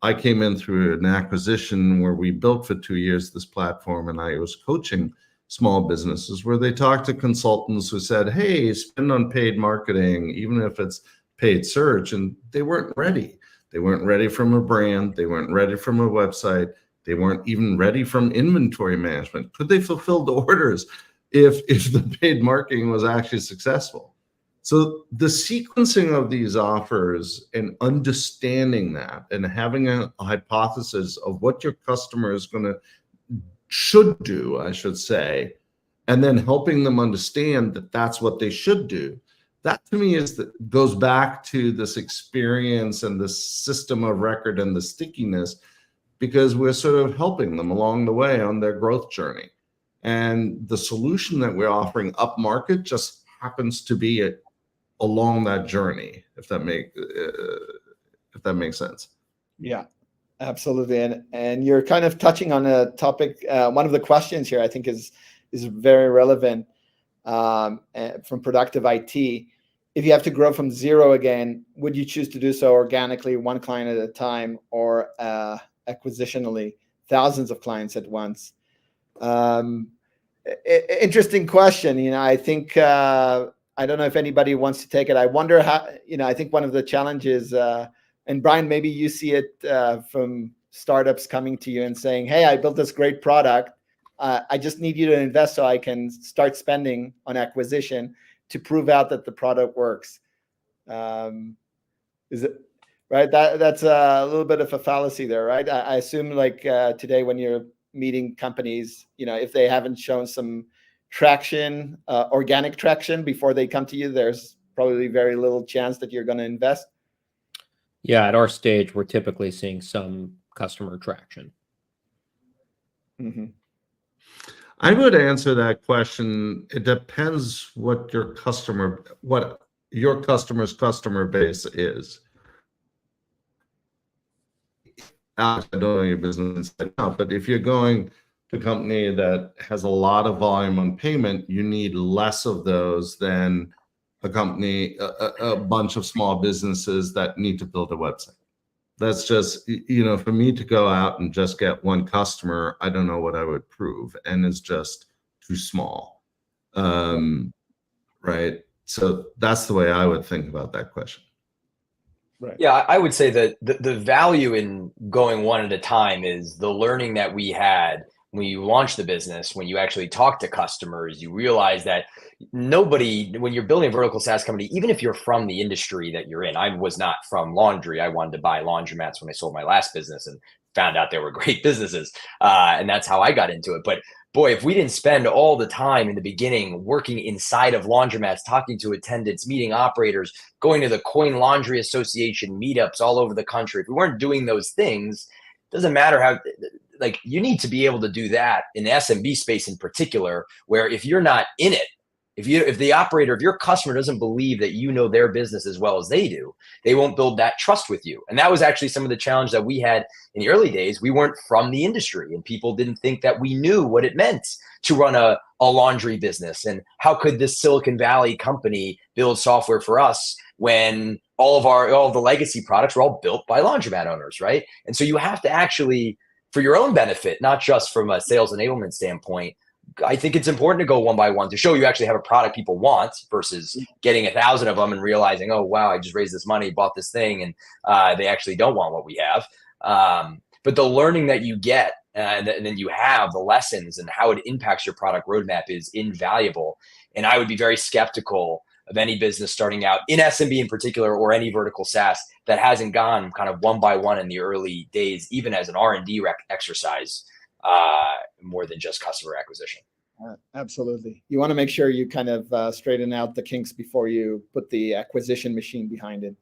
I came in through an acquisition where we built for 2 years this platform, and I was coaching small businesses where they talked to consultants who said, hey, spend on paid marketing, even if it's paid search. And they weren't ready. They weren't ready from a brand. They weren't ready from a website. They weren't even ready from inventory management. Could they fulfill the orders if the paid marketing was actually successful? So the sequencing of these offers and understanding that, and having a hypothesis of what your customer is should do, I should say, and then helping them understand that that's what they should do. That, to me, goes back to this experience and the system of record and the stickiness, because we're sort of helping them along the way on their growth journey. And the solution that we're offering up market just happens to be along that journey, if that makes sense. Yeah, absolutely. And you're kind of touching on a topic. One of the questions here, I think, is very relevant from productive IT. If you have to grow from 0 again, would you choose to do so organically, one client at a time, or acquisitionally, thousands of clients at once? Interesting question. I think, I don't know if anybody wants to take it. I wonder how, I think one of the challenges, and Brian, maybe you see it from startups coming to you and saying, hey, I built this great product. I just need you to invest so I can start spending on acquisition to prove out that the product works. Is it right? That's a little bit of a fallacy there, right? I assume, like, today when you're meeting companies, if they haven't shown some traction, organic traction, before they come to you, there's probably very little chance that you're going to invest. Yeah, at our stage, we're typically seeing some customer traction. Mm-hmm. I would answer that question. It depends what your customer's customer base is. I don't know your business inside out, but if you're going to a company that has a lot of volume on payment, you need less of those than a company, a bunch of small businesses that need to build a website. That's just, for me to go out and just get one customer, I don't know what I would prove, and it's just too small. Right? So that's the way I would think about that question. Right. Yeah, I would say that the value in going one at a time is the learning that we had when you launch the business. When you actually talk to customers, you realize that when you're building a vertical SaaS company, even if you're from the industry that you're in, I was not from laundry. I wanted to buy laundromats when I sold my last business and found out they were great businesses. And that's how I got into it. But boy, if we didn't spend all the time in the beginning working inside of laundromats, talking to attendants, meeting operators, going to the Coin Laundry Association meetups all over the country, if we weren't doing those things, it doesn't matter how like you need to be able to do that in the SMB space in particular, where if you're not in it, if the operator, if your customer doesn't believe that you know their business as well as they do, they won't build that trust with you. And that was actually some of the challenge that we had in the early days. We weren't from the industry, and people didn't think that we knew what it meant to run a laundry business. And how could this Silicon Valley company build software for us when all of the legacy products were all built by laundromat owners, right? And so you have to actually, for your own benefit, not just from a sales enablement standpoint, I think it's important to go one by one to show you actually have a product people want versus getting 1,000 of them and realizing, oh, wow, I just raised this money, bought this thing, and they actually don't want what we have. But the learning that you get and then you have the lessons and how it impacts your product roadmap is invaluable. And I would be very skeptical of any business starting out in SMB in particular, or any vertical SaaS that hasn't gone kind of one by one in the early days, even as an R&D exercise, more than just customer acquisition. Absolutely. You want to make sure you kind of straighten out the kinks before you put the acquisition machine behind it.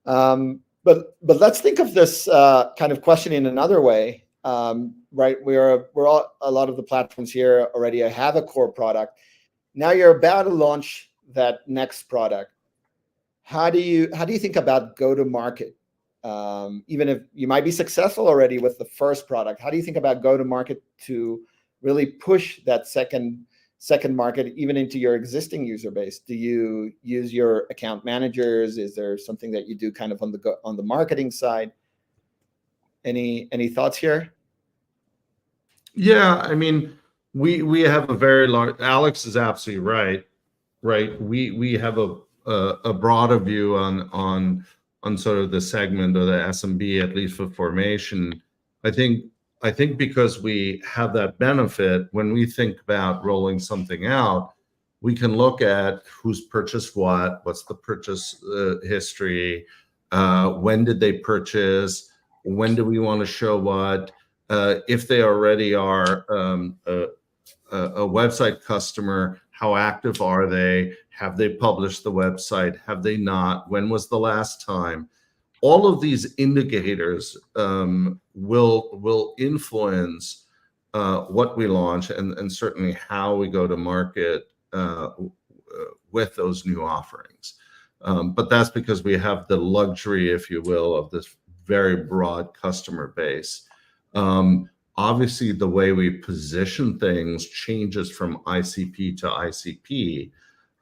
But let's think of this kind of question in another way, right? We're all, a lot of the platforms here already have a core product. Now you're about to launch that next product. How do you think about go to market? Even if you might be successful already with the first product, how do you think about go to market to really push that second market even into your existing user base? Do you use your account managers? Is there something that you do kind of on the marketing side? Any thoughts here? Yeah, I mean, we have a very large. Alex is absolutely right. Right, we have a broader view on sort of the segment or the SMB, at least for formation. I think because we have that benefit, when we think about rolling something out, we can look at who's purchased what's the purchase history, when did they purchase, when do we want to show what, if they already are a website customer, how active are they? Have they published the website? Have they not? When was the last time? All of these indicators will influence what we launch and certainly how we go to market with those new offerings. But that's because we have the luxury, if you will, of this very broad customer base. Obviously, the way we position things changes from ICP to ICP.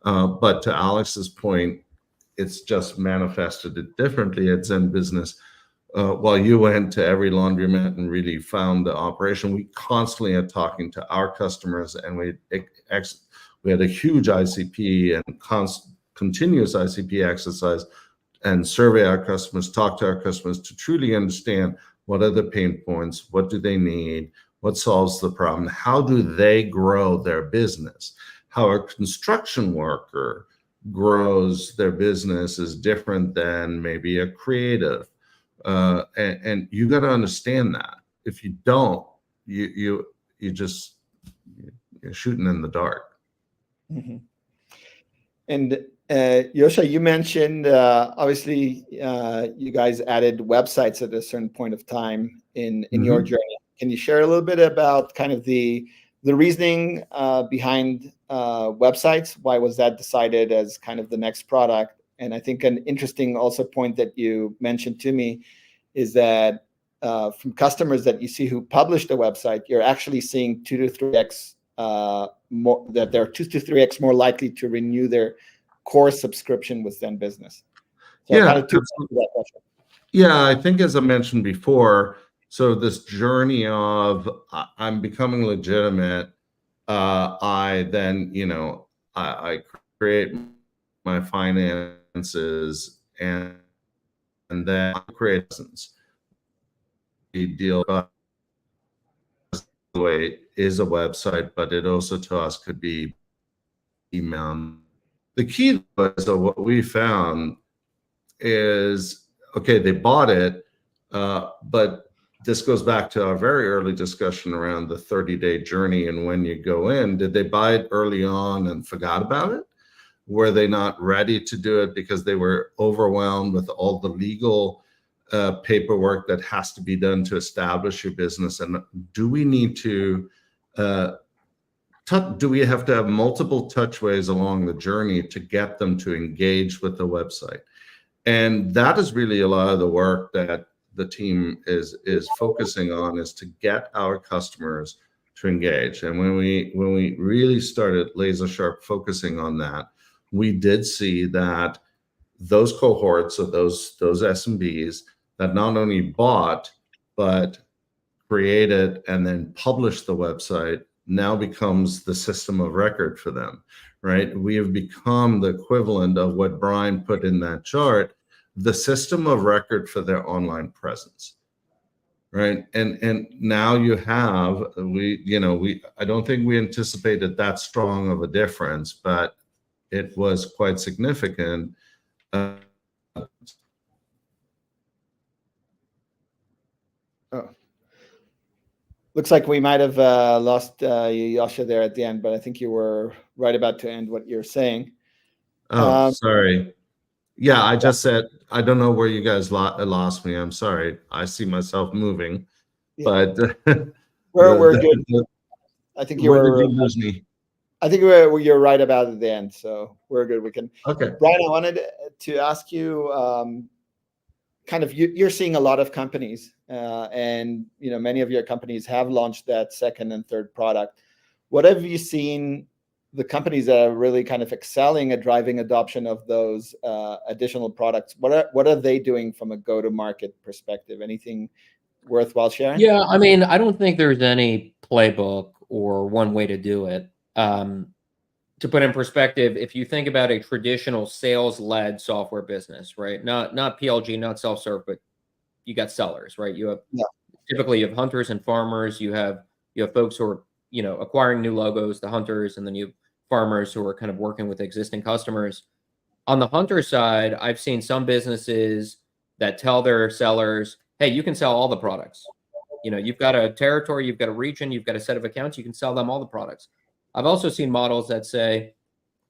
But to Alex's point, it's just manifested it differently at Zen Business. While you went to every laundromat and really found the operation, we constantly are talking to our customers, and we had a huge ICP and continuous ICP exercise and survey our customers, talk to our customers to truly understand what are the pain points, what do they need, what solves the problem, how do they grow their business. How a construction worker grows their business is different than maybe a creative. And you got to understand that. If you don't, you're shooting in the dark. Mm-hmm. And Yosha, you mentioned obviously you guys added websites at a certain point of time in your journey. Can you share a little bit about kind of the reasoning behind websites? Why was that decided as kind of the next product? And I think an interesting also point that you mentioned to me is that from customers that you see who published a website, you're actually seeing 2 to 3x more, that they're 2 to 3x more likely to renew their core subscription with Zen Business. So yeah, kind of that question. Yeah, I think as I mentioned before, so this journey of I'm becoming legitimate, I then, I create my finances and then create lessons. The deal the way is a website, but it also to us could be email. The key was what we found is, okay, they bought it, but this goes back to our very early discussion around the 30-day journey and when you go in. Did they buy it early on and forgot about it? Were they not ready to do it because they were overwhelmed with all the legal paperwork that has to be done to establish your business? And do we need to, do we have to have multiple touchways along the journey to get them to engage with the website? And that is really a lot of the work that the team is focusing on, is to get our customers to engage. And when we really started laser sharp focusing on that, we did see that those cohorts of those SMBs that not only bought but created and then published the website now becomes the system of record for them, right? We have become the equivalent of what Brian put in that chart, the system of record for their online presence, right? And now you have, I don't think we anticipated that strong of a difference, but it was quite significant. Looks like we might have lost Yasha there at the end, but I think you were right about to end what you're saying. Sorry. Yeah, I just said, I don't know where you guys lost me. I'm sorry. I see myself moving, but we're good. I think you were. Did you lose me? I think you're right about at the end, so we're good. We can. Okay. Brian, I wanted to ask you, kind of, you're seeing a lot of companies, and many of your companies have launched that second and third product. What have you seen the companies that are really kind of excelling at driving adoption of those additional products? What are they doing from a go-to-market perspective? Anything worthwhile sharing? Yeah, I mean, I don't think there's any playbook or one way to do it. To put in perspective, if you think about a traditional sales-led software business, right? Not PLG, not self-serve, but you got sellers, right? You have typically you have hunters and farmers. You have folks who are acquiring new logos, the hunters, and then you have farmers who are kind of working with existing customers. On the hunter side, I've seen some businesses that tell their sellers, "Hey, you can sell all the products. You've got a territory, you've got a region, you've got a set of accounts, you can sell them all the products." I've also seen models that say,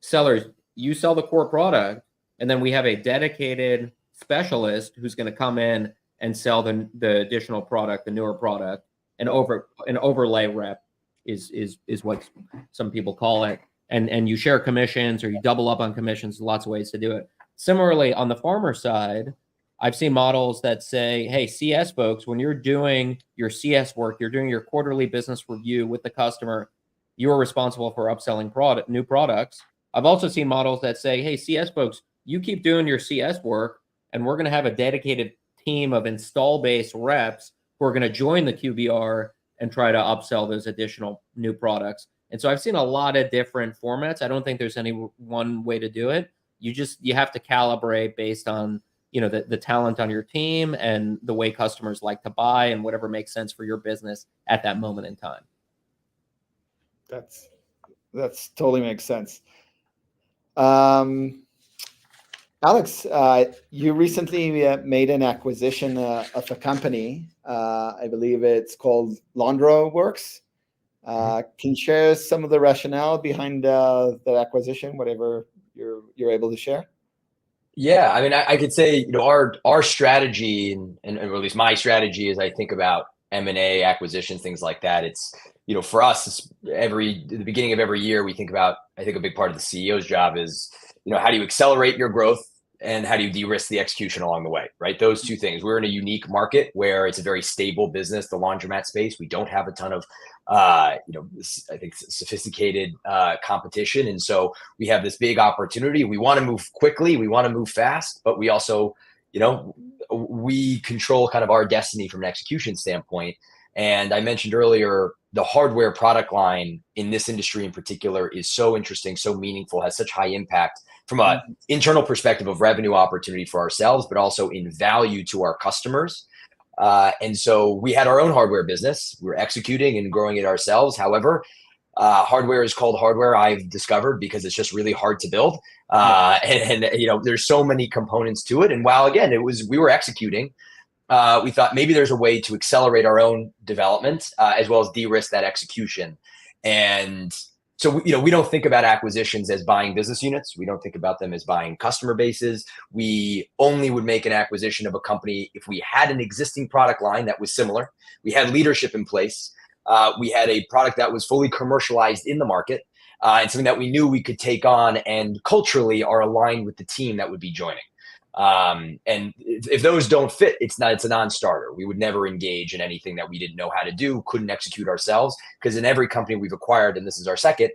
sellers, you sell the core product, and then we have a dedicated specialist who's going to come in and sell the additional product, the newer product, an overlay rep is what some people call it. And you share commissions, or you double up on commissions. Lots of ways to do it. Similarly, on the farmer side, I've seen models that say, hey, CS folks, when you're doing your CS work, you're doing your quarterly business review with the customer, you are responsible for upselling new products. I've also seen models that say, hey, CS folks, you keep doing your CS work, and we're going to have a dedicated team of install-based reps who are going to join the QBR and try to upsell those additional new products. And so I've seen a lot of different formats. I don't think there's any one way to do it. You have to calibrate based on the talent on your team and the way customers like to buy and whatever makes sense for your business at that moment in time. That's totally makes sense. Alex, you recently made an acquisition of a company. I believe it's called LaundroWorks. Can you share some of the rationale behind that acquisition, whatever you're able to share? Yeah, I mean, I could say, our strategy, and or at least my strategy, as I think about M&A, acquisitions, things like that, it's, for us, it's the beginning of every year, we think about, I think a big part of the CEO's job is, how do you accelerate your growth and how do you de-risk the execution along the way, right? Those two things. We're in a unique market where it's a very stable business, the laundromat space. We don't have a ton of, I think, sophisticated competition. And so we have this big opportunity. We want to move quickly. We want to move fast, but we also, we control kind of our destiny from an execution standpoint. And I mentioned earlier, the hardware product line in this industry in particular is so interesting, so meaningful, has such high impact from an internal perspective of revenue opportunity for ourselves, but also in value to our customers. And so we had our own hardware business. We were executing and growing it ourselves. However, hardware is called hardware, I've discovered, because it's just really hard to build. And there's so many components to it. And while, again, we were executing, we thought maybe there's a way to accelerate our own development as well as de-risk that execution. And So, we don't think about acquisitions as buying business units. We don't think about them as buying customer bases. We only would make an acquisition of a company if we had an existing product line that was similar. We had leadership in place. We had a product that was fully commercialized in the market, and something that we knew we could take on and culturally are aligned with the team that would be joining. And if those don't fit, it's a non-starter. We would never engage in anything that we didn't know how to do, couldn't execute ourselves, because in every company we've acquired, and this is our second,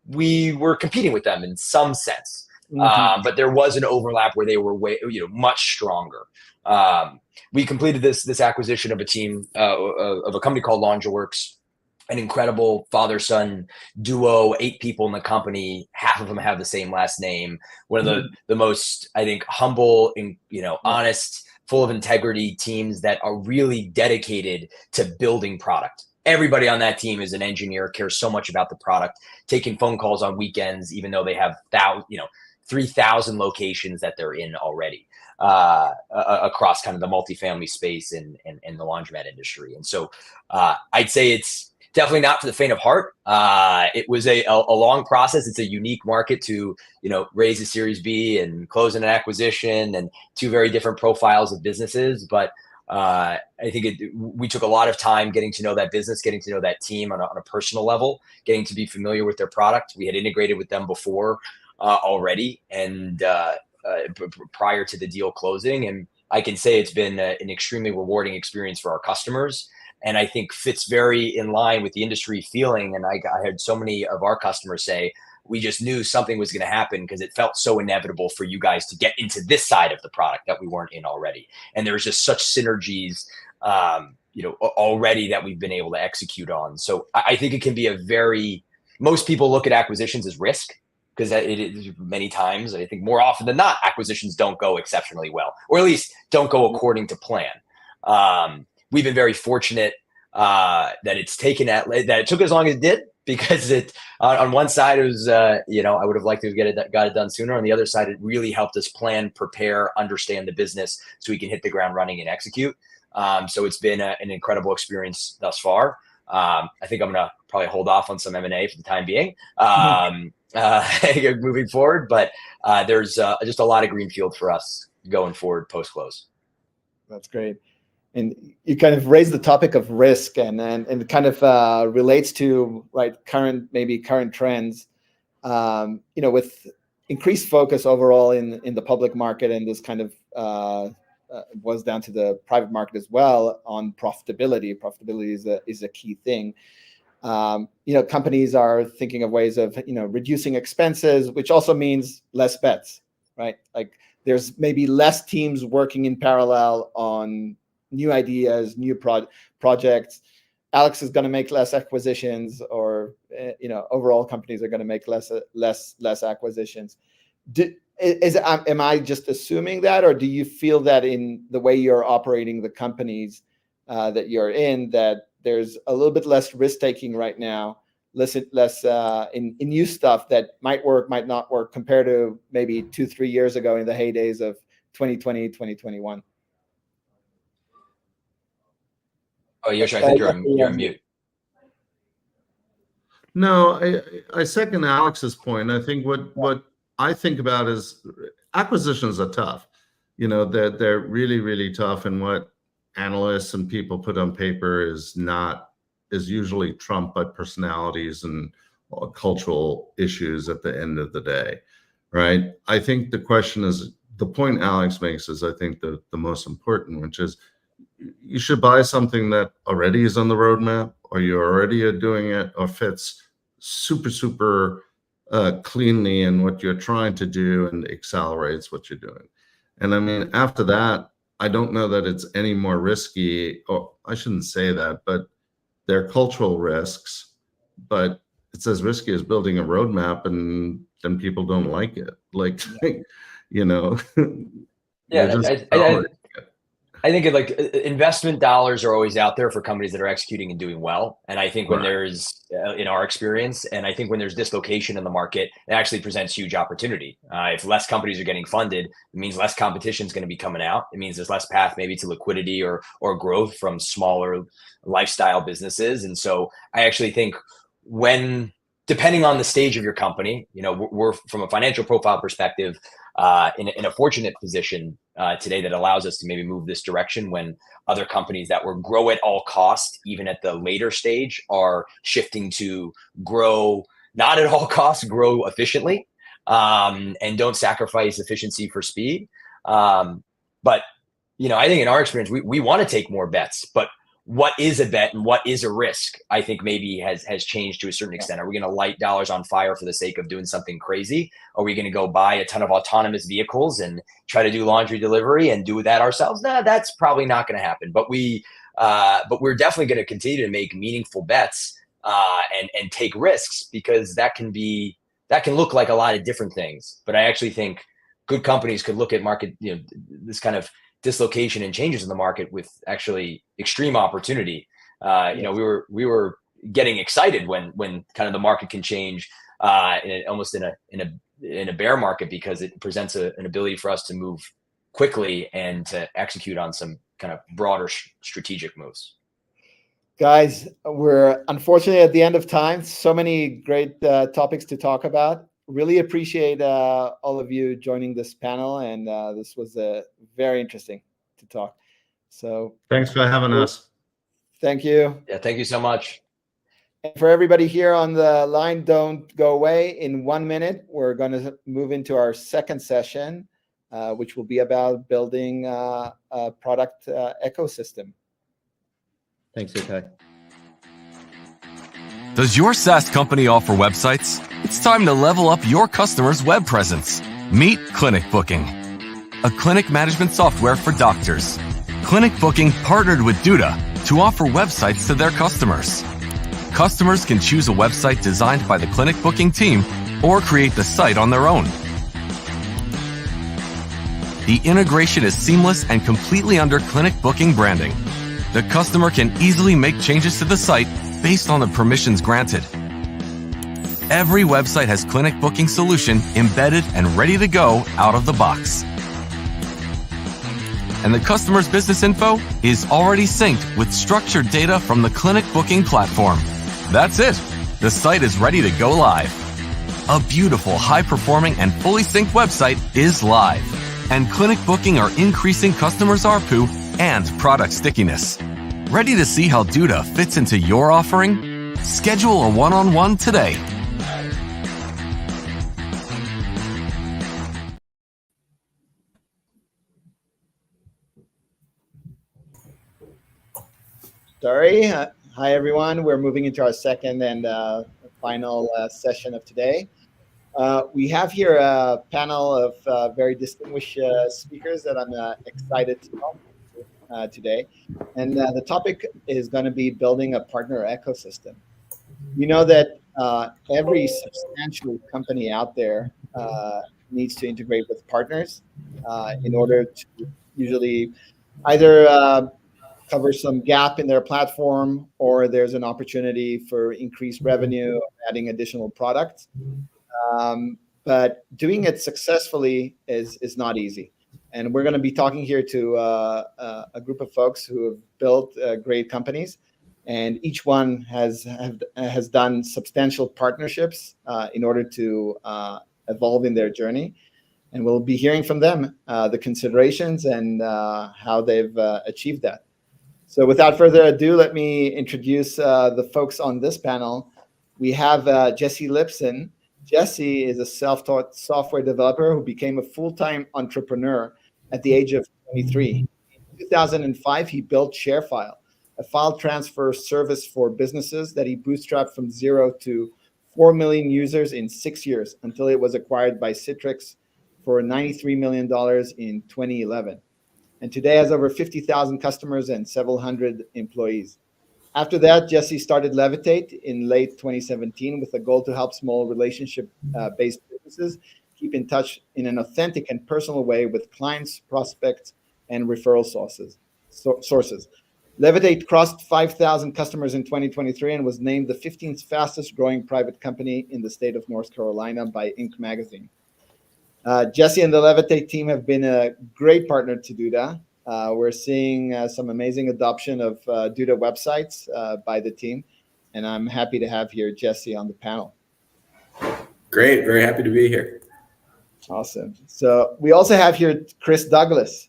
we were competing with them in some sense. But there was an overlap where they were much stronger. We completed this acquisition of a team of a company called LaundryWorks, an incredible father-son duo, 8 people in the company. Half of them have the same last name. One of the most, I think, humble and, honest, full of integrity teams that are really dedicated to building product. Everybody on that team is an engineer, cares so much about the product, taking phone calls on weekends, even though they have 3,000 locations that they're in already across kind of the multifamily space and the laundromat industry. And so I'd say it's definitely not for the faint of heart. It was a long process. It's a unique market to, raise a Series B and close an acquisition, and 2 very different profiles of businesses. But I think we took a lot of time getting to know that business, getting to know that team on a personal level, getting to be familiar with their product. We had integrated with them before already, and prior to the deal closing. And I can say it's been an extremely rewarding experience for our customers. And I think fits very in line with the industry feeling. And I heard so many of our customers say, we just knew something was going to happen because it felt so inevitable for you guys to get into this side of the product that we weren't in already. And there's just such synergies, already that we've been able to execute on. So I think it can be most people look at acquisitions as risk, because it is many times, I think more often than not, acquisitions don't go exceptionally well, or at least don't go according to plan. We've been very fortunate that it took as long as it did, because on one side it was, I would have liked to got it done sooner. On the other side, it really helped us plan, prepare, understand the business so we can hit the ground running and execute. So it's been an incredible experience thus far. I think I'm going to probably hold off on some M&A for the time being, moving forward. But there's just a lot of greenfield for us going forward post-close. That's great. And you kind of raised the topic of risk, and it kind of relates to current trends. With increased focus overall in the public market, and this kind of was down to the private market as well on profitability. Profitability is a key thing. Companies are thinking of ways of reducing expenses, which also means less bets, right? Like there's maybe less teams working in parallel on new ideas, new projects. Alex is going to make less acquisitions, or overall companies are going to make less acquisitions. Am I just assuming that, or do you feel that in the way you're operating the companies that you're in, that there's a little bit less risk taking right now, less in new stuff that might work, might not work, compared to maybe 2-3 years ago in the heydays of 2020, 2021? Oh, Yoshi, I think you're on mute. No, I second Alex's point. I think what I think about is acquisitions are tough. They're really, really tough. And what analysts and people put on paper is usually trumped by personalities and cultural issues at the end of the day, right? I think the question is, the point Alex makes is, I think, the most important, which is, you should buy something that already is on the roadmap, or you already are doing it, or fits super, super cleanly in what you're trying to do and accelerates what you're doing. And I mean, after that, I don't know that it's any more risky, or I shouldn't say that, but they're cultural risks, but it's as risky as building a roadmap and then people don't like it. Like, Yeah, I think investment dollars are always out there for companies that are executing and doing well. And I think when there's, in our experience, and I think when there's dislocation in the market, it actually presents huge opportunity. If less companies are getting funded, it means less competition is going to be coming out. It means there's less path maybe to liquidity or growth from smaller lifestyle businesses. And so I actually think when depending on the stage of your company, we're from a financial profile perspective in a fortunate position today that allows us to maybe move this direction when other companies that were grow at all cost, even at the later stage, are shifting to grow not at all costs, grow efficiently, and don't sacrifice efficiency for speed. But I think in our experience, we want to take more bets, but what is a bet and what is a risk, I think maybe has changed to a certain extent. Are we going to light dollars on fire for the sake of doing something crazy? Are we going to go buy a ton of autonomous vehicles and try to do laundry delivery and do that ourselves? No, that's probably not going to happen. But we're definitely going to continue to make meaningful bets and take risks, because that can look like a lot of different things. But I actually think good companies could look at market, this kind of dislocation and changes in the market with actually extreme opportunity. We were getting excited when kind of the market can change almost in a bear market, because it presents an ability for us to move quickly and to execute on some kind of broader strategic moves. Guys, we're unfortunately at the end of time. So many great topics to talk about. Really appreciate all of you joining this panel, and this was very interesting to talk. So thanks for having us. Thank you. Yeah, thank you so much. And for everybody here on the line, don't go away. In 1 minute, we're going to move into our second session, which will be about building a product ecosystem. Thanks, Itai. Does your SaaS company offer websites? It's time to level up your customers' web presence. Meet Clinic Booking, a clinic management software for doctors. Clinic Booking partnered with Duda to offer websites to their customers. Customers can choose a website designed by the Clinic Booking team or create the site on their own. The integration is seamless and completely under Clinic Booking branding. The customer can easily make changes to the site based on the permissions granted. Every website has Clinic Booking solution embedded and ready to go out of the box. And the customer's business info is already synced with structured data from the Clinic Booking platform. That's it. The site is ready to go live. A beautiful, high-performing, and fully synced website is live. And Clinic Booking are increasing customers' ARPU and product stickiness. Ready to see how Duda fits into your offering? Schedule a one-on-one today. Sorry. Hi, everyone. We're moving into our second and final session of today. We have here a panel of very distinguished speakers that I'm excited to talk to today. And the topic is going to be building a partner ecosystem. You know that every substantial company out there needs to integrate with partners in order to usually either cover some gap in their platform, or there's an opportunity for increased revenue, adding additional products. But doing it successfully is not easy. And we're going to be talking here to a group of folks who have built great companies, and each one has done substantial partnerships in order to evolve in their journey. And we'll be hearing from them the considerations and how they've achieved that. So without further ado, let me introduce the folks on this panel. We have Jesse Lipson. Jesse is a self-taught software developer who became a full-time entrepreneur at the age of 23. In 2005, he built ShareFile, a file transfer service for businesses that he bootstrapped from 0 to 4 million users in 6 years until it was acquired by Citrix for $93 million in 2011. And today has over 50,000 customers and several hundred employees. After that, Jesse started Levitate in late 2017 with a goal to help small relationship-based businesses keep in touch in an authentic and personal way with clients, prospects, and referral sources. Levitate crossed 5,000 customers in 2023 and was named the 15th fastest growing private company in the state of North Carolina by Inc. magazine. Jesse and the Levitate team have been a great partner to Duda. We're seeing some amazing adoption of Duda websites by the team, and I'm happy to have here Jesse on the panel. Great. Very happy to be here. Awesome. So we also have here Chris Douglas.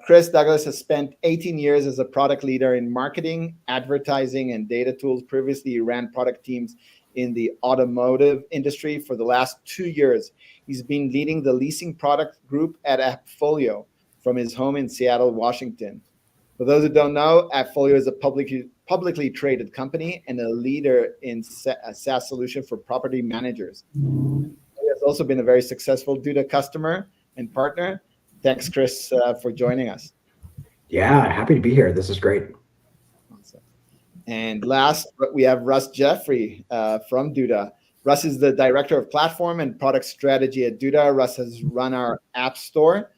Chris Douglas has spent 18 years as a product leader in marketing, advertising, and data tools. Previously, he ran product teams in the automotive industry. For the last 2 years, he's been leading the leasing product group at Appfolio from his home in Seattle, Washington. For those who don't know, Appfolio is a publicly traded company and a leader in a SaaS solution for property managers. He has also been a very successful Duda customer and partner. Thanks, Chris, for joining us. Yeah, happy to be here. This is great. Awesome. And last, we have Russ Jeffrey from Duda. Russ is the Director of Platform and Product Strategy at Duda. Russ has run our App Store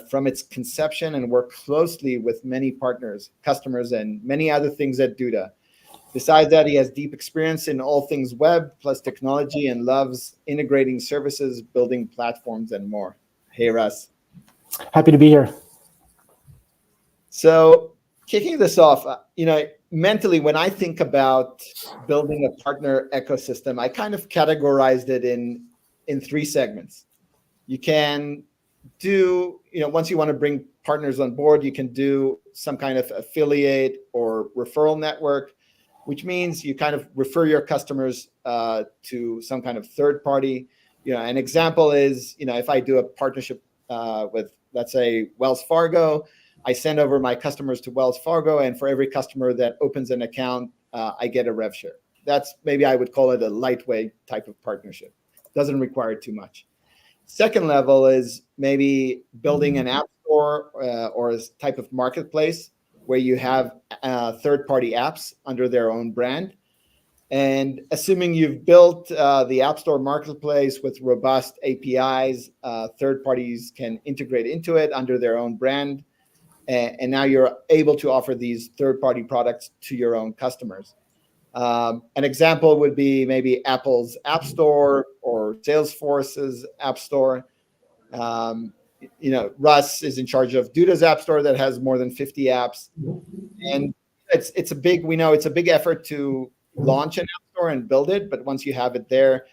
from its conception and worked closely with many partners, customers, and many other things at Duda. Besides that, he has deep experience in all things web plus technology and loves integrating services, building platforms, and more. Hey, Russ. Happy to be here. So kicking this off, mentally, when I think about building a partner ecosystem, I kind of categorized it in 3 segments. You can do, once you want to bring partners on board, you can do some kind of affiliate or referral network, which means you kind of refer your customers to some kind of third party. An example is, if I do a partnership with, let's say, Wells Fargo, I send over my customers to Wells Fargo, and for every customer that opens an account, I get a rev share. That's maybe I would call it a lightweight type of partnership. Doesn't require too much. Second level is maybe building an app store or a type of marketplace where you have third-party apps under their own brand. And assuming you've built the App Store marketplace with robust APIs, third parties can integrate into it under their own brand. And now you're able to offer these third-party products to your own customers. An example would be maybe Apple's App Store or Salesforce's App Store. Russ is in charge of Duda's App Store that has more than 50 apps. And it's a big effort to launch an app store and build it, but once you have it there,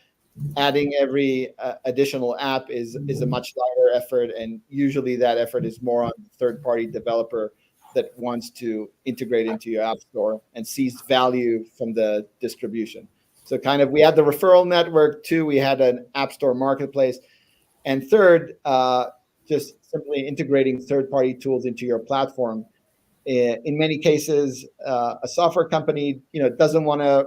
adding every additional app is a much lighter effort, and usually that effort is more on the third-party developer that wants to integrate into your app store and sees value from the distribution. So kind of we had the referral network, 2, we had an app store marketplace, and 3rd, just simply integrating third-party tools into your platform. In many cases, a software company, doesn't want to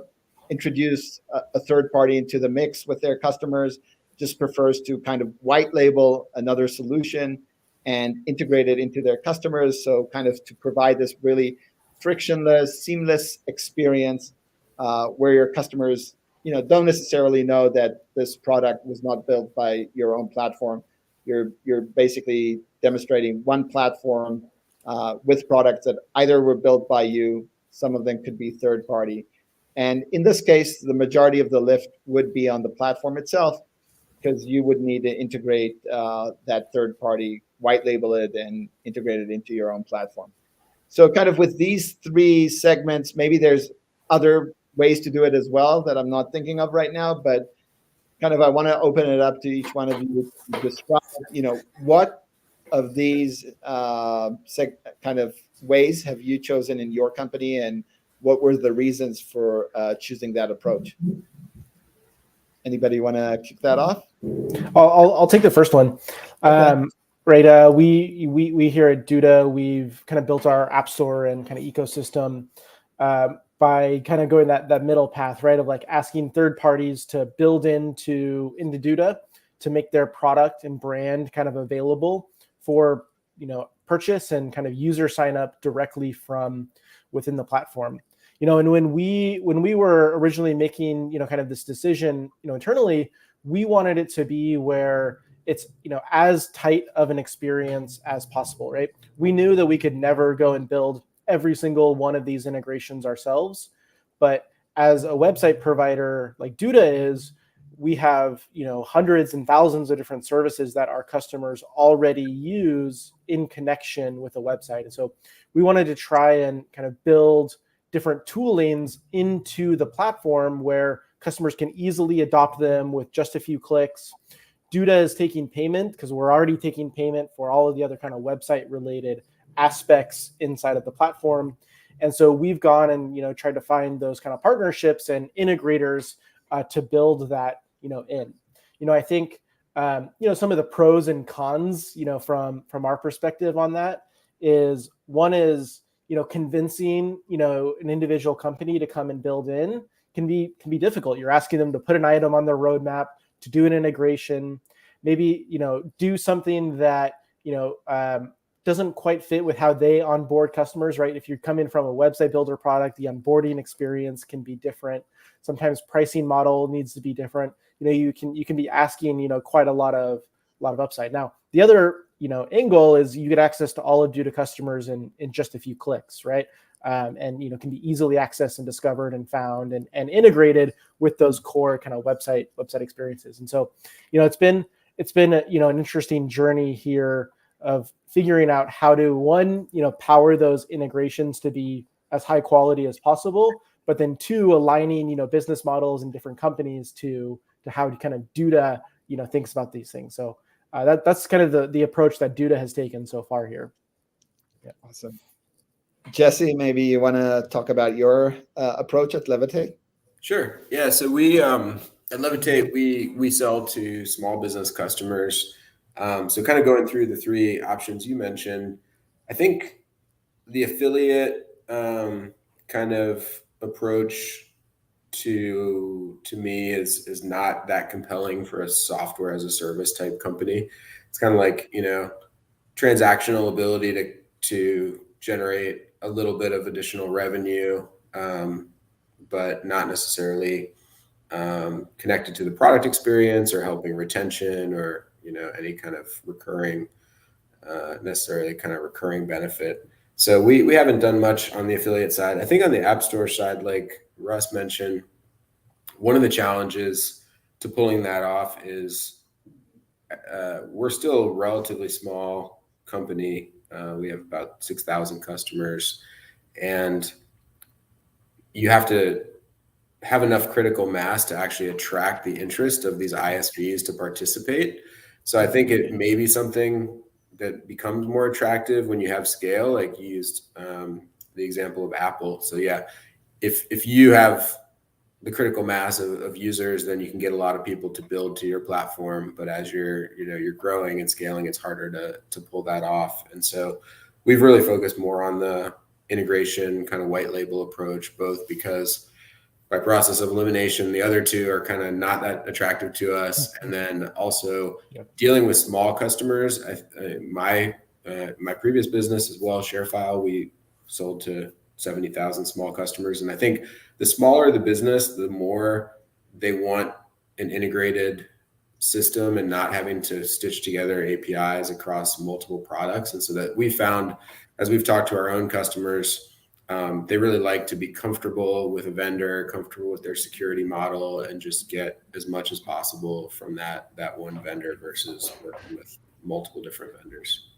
introduce a third party into the mix with their customers, just prefers to kind of white label another solution and integrate it into their customers. So kind of to provide this really frictionless, seamless experience where your customers, don't necessarily know that this product was not built by your own platform. You're basically demonstrating one platform with products that either were built by you, some of them could be third party. And in this case, the majority of the lift would be on the platform itself, because you would need to integrate that third party, white label it, and integrate it into your own platform. So kind of with these 3 segments, maybe there's other ways to do it as well that I'm not thinking of right now, but kind of I want to open it up to each one of you to describe, what of these kind of ways have you chosen in your company, and what were the reasons for choosing that approach? Anybody want to kick that off? I'll take the first one. Okay. Right. We here at Duda, we've kind of built our app store and kind of ecosystem by kind of going that middle path, right, of like asking third parties to build into Duda to make their product and brand kind of available for purchase and kind of user sign up directly from within the platform. And when we were originally making kind of this decision internally, we wanted it to be where it's as tight of an experience as possible, right? We knew that we could never go and build every single one of these integrations ourselves, but as a website provider like Duda is, we have hundreds and thousands of different services that our customers already use in connection with a website. And so we wanted to try and kind of build different toolings into the platform where customers can easily adopt them with just a few clicks. Duda is taking payment because we're already taking payment for all of the other kind of website related aspects inside of the platform. And so we've gone and, tried to find those kind of partnerships and integrators to build that, in. I think, some of the pros and cons, from our perspective on that is one is, convincing, an individual company to come and build in can be difficult. You're asking them to put an item on their roadmap, to do an integration, maybe, do something that, doesn't quite fit with how they onboard customers, right? If you're coming from a website builder product, the onboarding experience can be different. Sometimes pricing model needs to be different. You can be asking, quite a lot of upside. Now, the other, angle is you get access to all of Duda customers in just a few clicks, right? And can be easily accessed and discovered and found and integrated with those core kind of website experiences. And so, it's been an interesting journey here of figuring out how to power those integrations to be as high quality as possible, but then two, aligning business models in different companies to how kind of Duda thinks about these things. So that's kind of the approach that Duda has taken so far here. Yeah, awesome. Jesse, maybe you want to talk about your approach at Levitate? Sure. Yeah. So we at Levitate we sell to small business customers. So kind of going through the three options you mentioned, I think the affiliate kind of approach to me is not that compelling for a software as a service type company. It's kind of like, transactional ability to generate a little bit of additional revenue, but not necessarily connected to the product experience or helping retention or any kind of recurring benefit. So we haven't done much on the affiliate side. I think on the App Store side, like Russ mentioned, one of the challenges to pulling that off is we're still a relatively small company. We have about 6,000 customers, and you have to have enough critical mass to actually attract the interest of these ISVs to participate. So I think it may be something that becomes more attractive when you have scale, like you used the example of Apple. So yeah, if you have the critical mass of users, then you can get a lot of people to build to your platform. But as you're growing and scaling, it's harder to pull that off. And so we've really focused more on the integration kind of white label approach, both because by process of elimination, the other two are kind of not that attractive to us. And then also dealing with small customers. My previous business as well, ShareFile, we sold to 70,000 small customers. And I think the smaller the business, the more they want an integrated system and not having to stitch together APIs across multiple products. And so that we found, as we've talked to our own customers, they really like to be comfortable with a vendor, comfortable with their security model, and just get as much as possible from that one vendor versus working with multiple different vendors.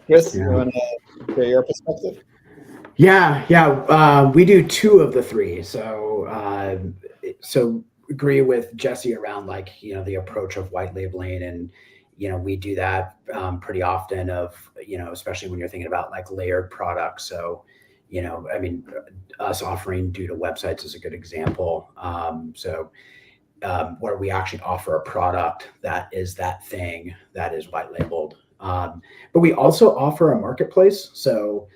Chris, you want to share your perspective? Yeah. We do two of the three. So agree with Jesse around the approach of white labeling, and we do that pretty often especially when you're thinking about layered products. So, us offering Duda websites is a good example. Where we actually offer a product that is that thing that is white labeled. But we also offer a marketplace. So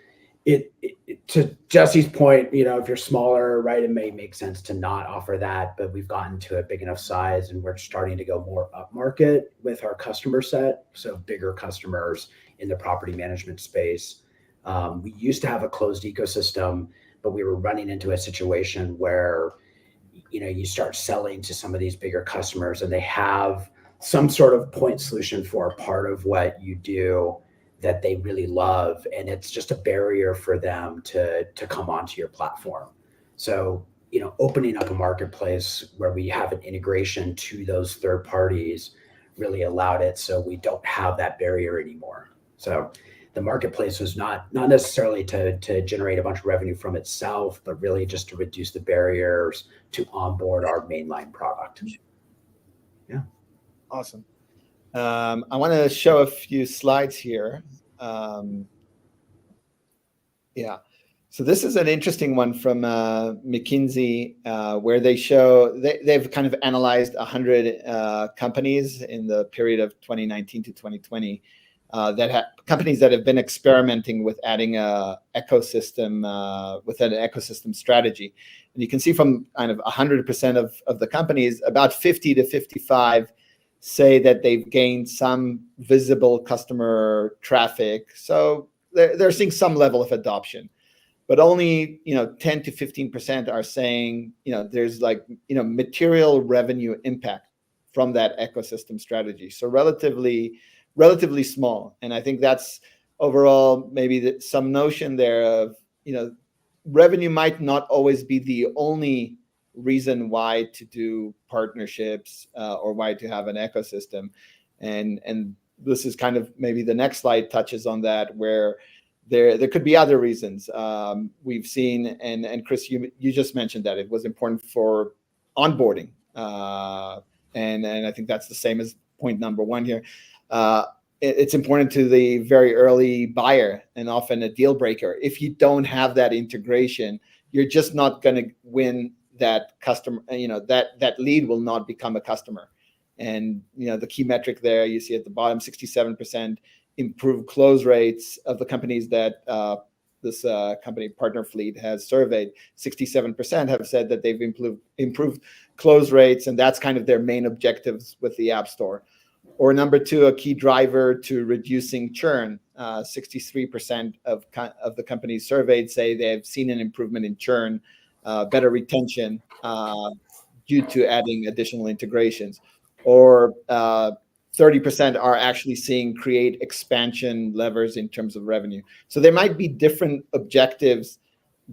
to Jesse's point, if you're smaller, right, it may make sense to not offer that, but we've gotten to a big enough size and we're starting to go more upmarket with our customer set. So bigger customers in the property management space. We used to have a closed ecosystem, but we were running into a situation where, you start selling to some of these bigger customers and they have some sort of point solution for a part of what you do that they really love, and it's just a barrier for them to come onto your platform. So, opening up a marketplace where we have an integration to those third parties really allowed it, so we don't have that barrier anymore. So the marketplace was not necessarily to generate a bunch of revenue from itself, but really just to reduce the barriers to onboard our mainline product. Yeah. Awesome. I want to show a few slides here. Yeah. So this is an interesting one from McKinsey, where they show they've kind of analyzed 100 companies in the period of 2019 to 2020 companies that have been experimenting with adding a ecosystem with an ecosystem strategy. And you can see from kind of 100% of the companies, about 50 to 55 say that they've gained some visible customer traffic. So they're seeing some level of adoption. But only 10 to 15% are saying there's like material revenue impact from that ecosystem strategy. So relatively small. And I think that's overall maybe some notion there of revenue might not always be the only reason why to do partnerships or why to have an ecosystem. And this is kind of maybe the next slide touches on that, where there could be other reasons. We've seen, and Chris, you just mentioned that it was important for onboarding. And I think that's the same as point number one here. It's important to the very early buyer and often a deal breaker. If you don't have that integration, you're just not going to win that customer. That lead will not become a customer. And the key metric there you see at the bottom, 67% improved close rates of the companies that this company Partner Fleet has surveyed. 67% have said that they've improved close rates, and that's kind of their main objectives with the App Store. Or number two, a key driver to reducing churn. 63% of the companies surveyed say they've seen an improvement in churn, better retention due to adding additional integrations. Or 30% are actually seeing create expansion levers in terms of revenue. So there might be different objectives,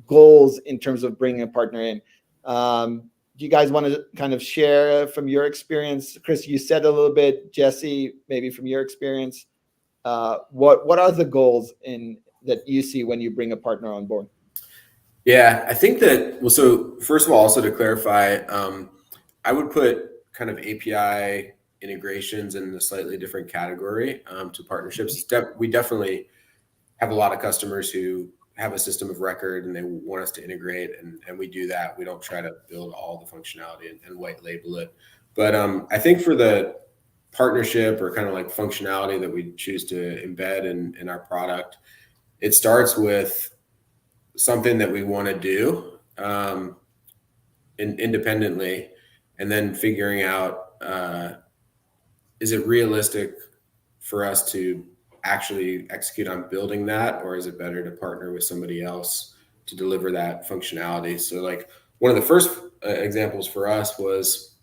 goals in terms of bringing a partner in. Do you guys want to kind of share from your experience? Chris, you said a little bit. Jesse, maybe from your experience, what are the goals that you see when you bring a partner on board? Yeah, I think that, well, so first of all, also to clarify, I would put kind of API integrations in a slightly different category to partnerships. We definitely have a lot of customers who have a system of record and they want us to integrate, and we do that. We don't try to build all the functionality and white label it. But I think for the partnership or kind of like functionality that we choose to embed in our product, it starts with something that we want to do independently, and then figuring out, is it realistic for us to actually execute on building that, or is it better to partner with somebody else to deliver that functionality? So like one of the first examples for us was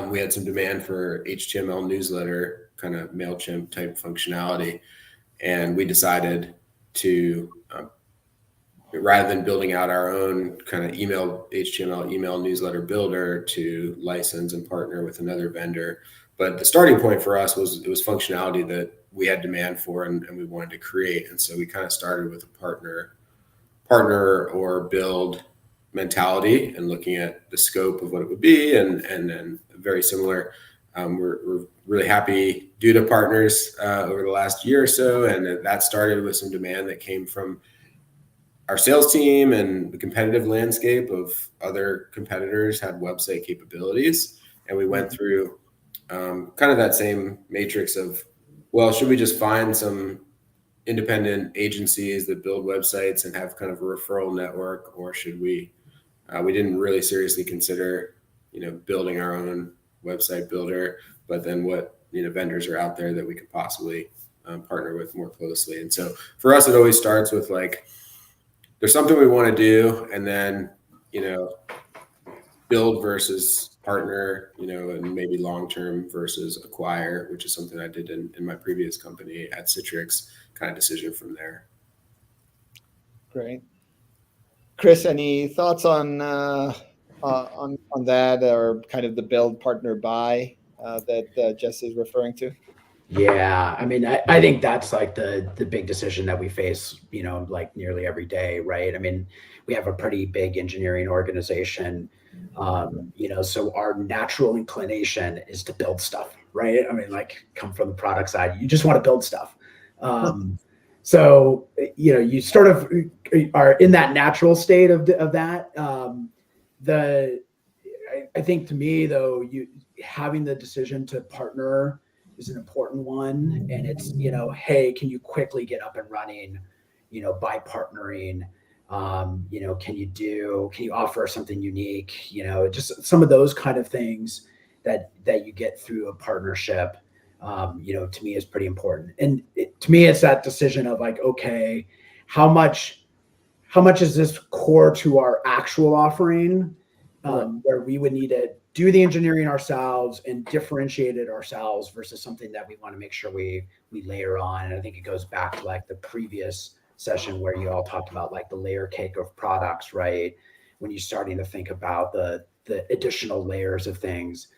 we had some demand for HTML newsletter, kind of MailChimp type functionality. And we decided to, rather than building out our own kind of HTML email newsletter builder, to license and partner with another vendor. But the starting point for us was, it was functionality that we had demand for and we wanted to create. And so we kind of started with a partner or build mentality and looking at the scope of what it would be. And then very similar, we're really happy due to partners over the last year or so. And that started with some demand that came from our sales team and the competitive landscape of other competitors had website capabilities. And we went through kind of that same matrix of, well, should we just find some independent agencies that build websites and have kind of a referral network, or should we didn't really seriously consider, building our own website builder, but then what, vendors are out there that we could possibly partner with more closely. And so for us, it always starts with like, there's something we want to do, and then, build versus partner, and maybe long-term versus acquire, which is something I did in my previous company at Citrix, kind of decision from there. Great. Chris, any thoughts on that, or kind of the build partner buy that Jesse is referring to? Yeah, I mean, I think that's like the big decision that we face, like nearly every day, right? I mean, we have a pretty big engineering organization, so our natural inclination is to build stuff, right? I mean, like come from the product side, you just want to build stuff. So, you sort of are in that natural state of that. I think to me though, having the decision to partner is an important one. And it's, hey, can you quickly get up and running, by partnering? Can you offer something unique? Just some of those kind of things that you get through a partnership, to me is pretty important. And to me, it's that decision of like, okay, how much is this core to our actual offering, where we would need to do the engineering ourselves and differentiate it ourselves versus something that we want to make sure we layer on. And I think it goes back to like the previous session where you all talked about like the layer cake of products, right? When you're starting to think about the additional layers of things,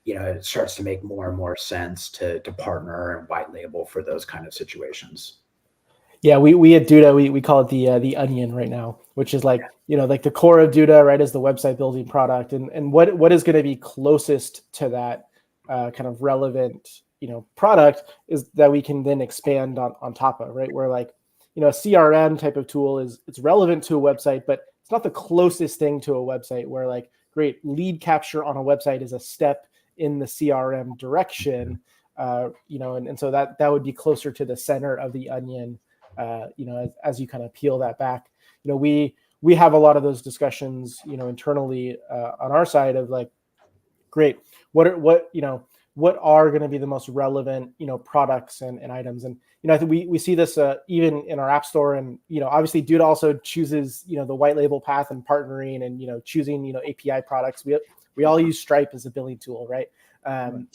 it starts to make more and more sense to partner and white label for those kind of situations. Yeah, we at Duda, we call it the onion right now, which is like, like the core of Duda, right, is the website building product. And what is going to be closest to that kind of relevant, product is that we can then expand on top of, right? Where like, a CRM type of tool it's relevant to a website, but it's not the closest thing to a website where like, great, lead capture on a website is a step in the CRM direction, and so that would be closer to the center of the onion. As you kind of peel that back, we have a lot of those discussions, internally on our side of like, great, what are going to be the most relevant, products and items. And, I think we see this even in our app store, and, obviously Dude also chooses, the white label path and partnering and, choosing, API products. We all use Stripe as a billing tool, right? As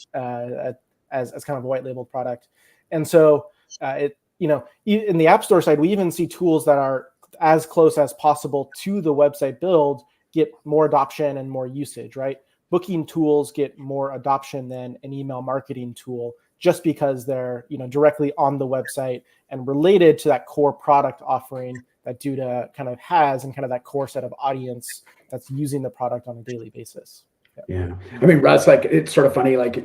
kind of a white label product. And so in the App Store side, we even see tools that are as close as possible to the website build get more adoption and more usage, right? Booking tools get more adoption than an email marketing tool just because they're, directly on the website and related to that core product offering that Duda kind of has and kind of that core set of audience that's using the product on a daily basis. Yeah. I mean, Russ, like, it's sort of funny, like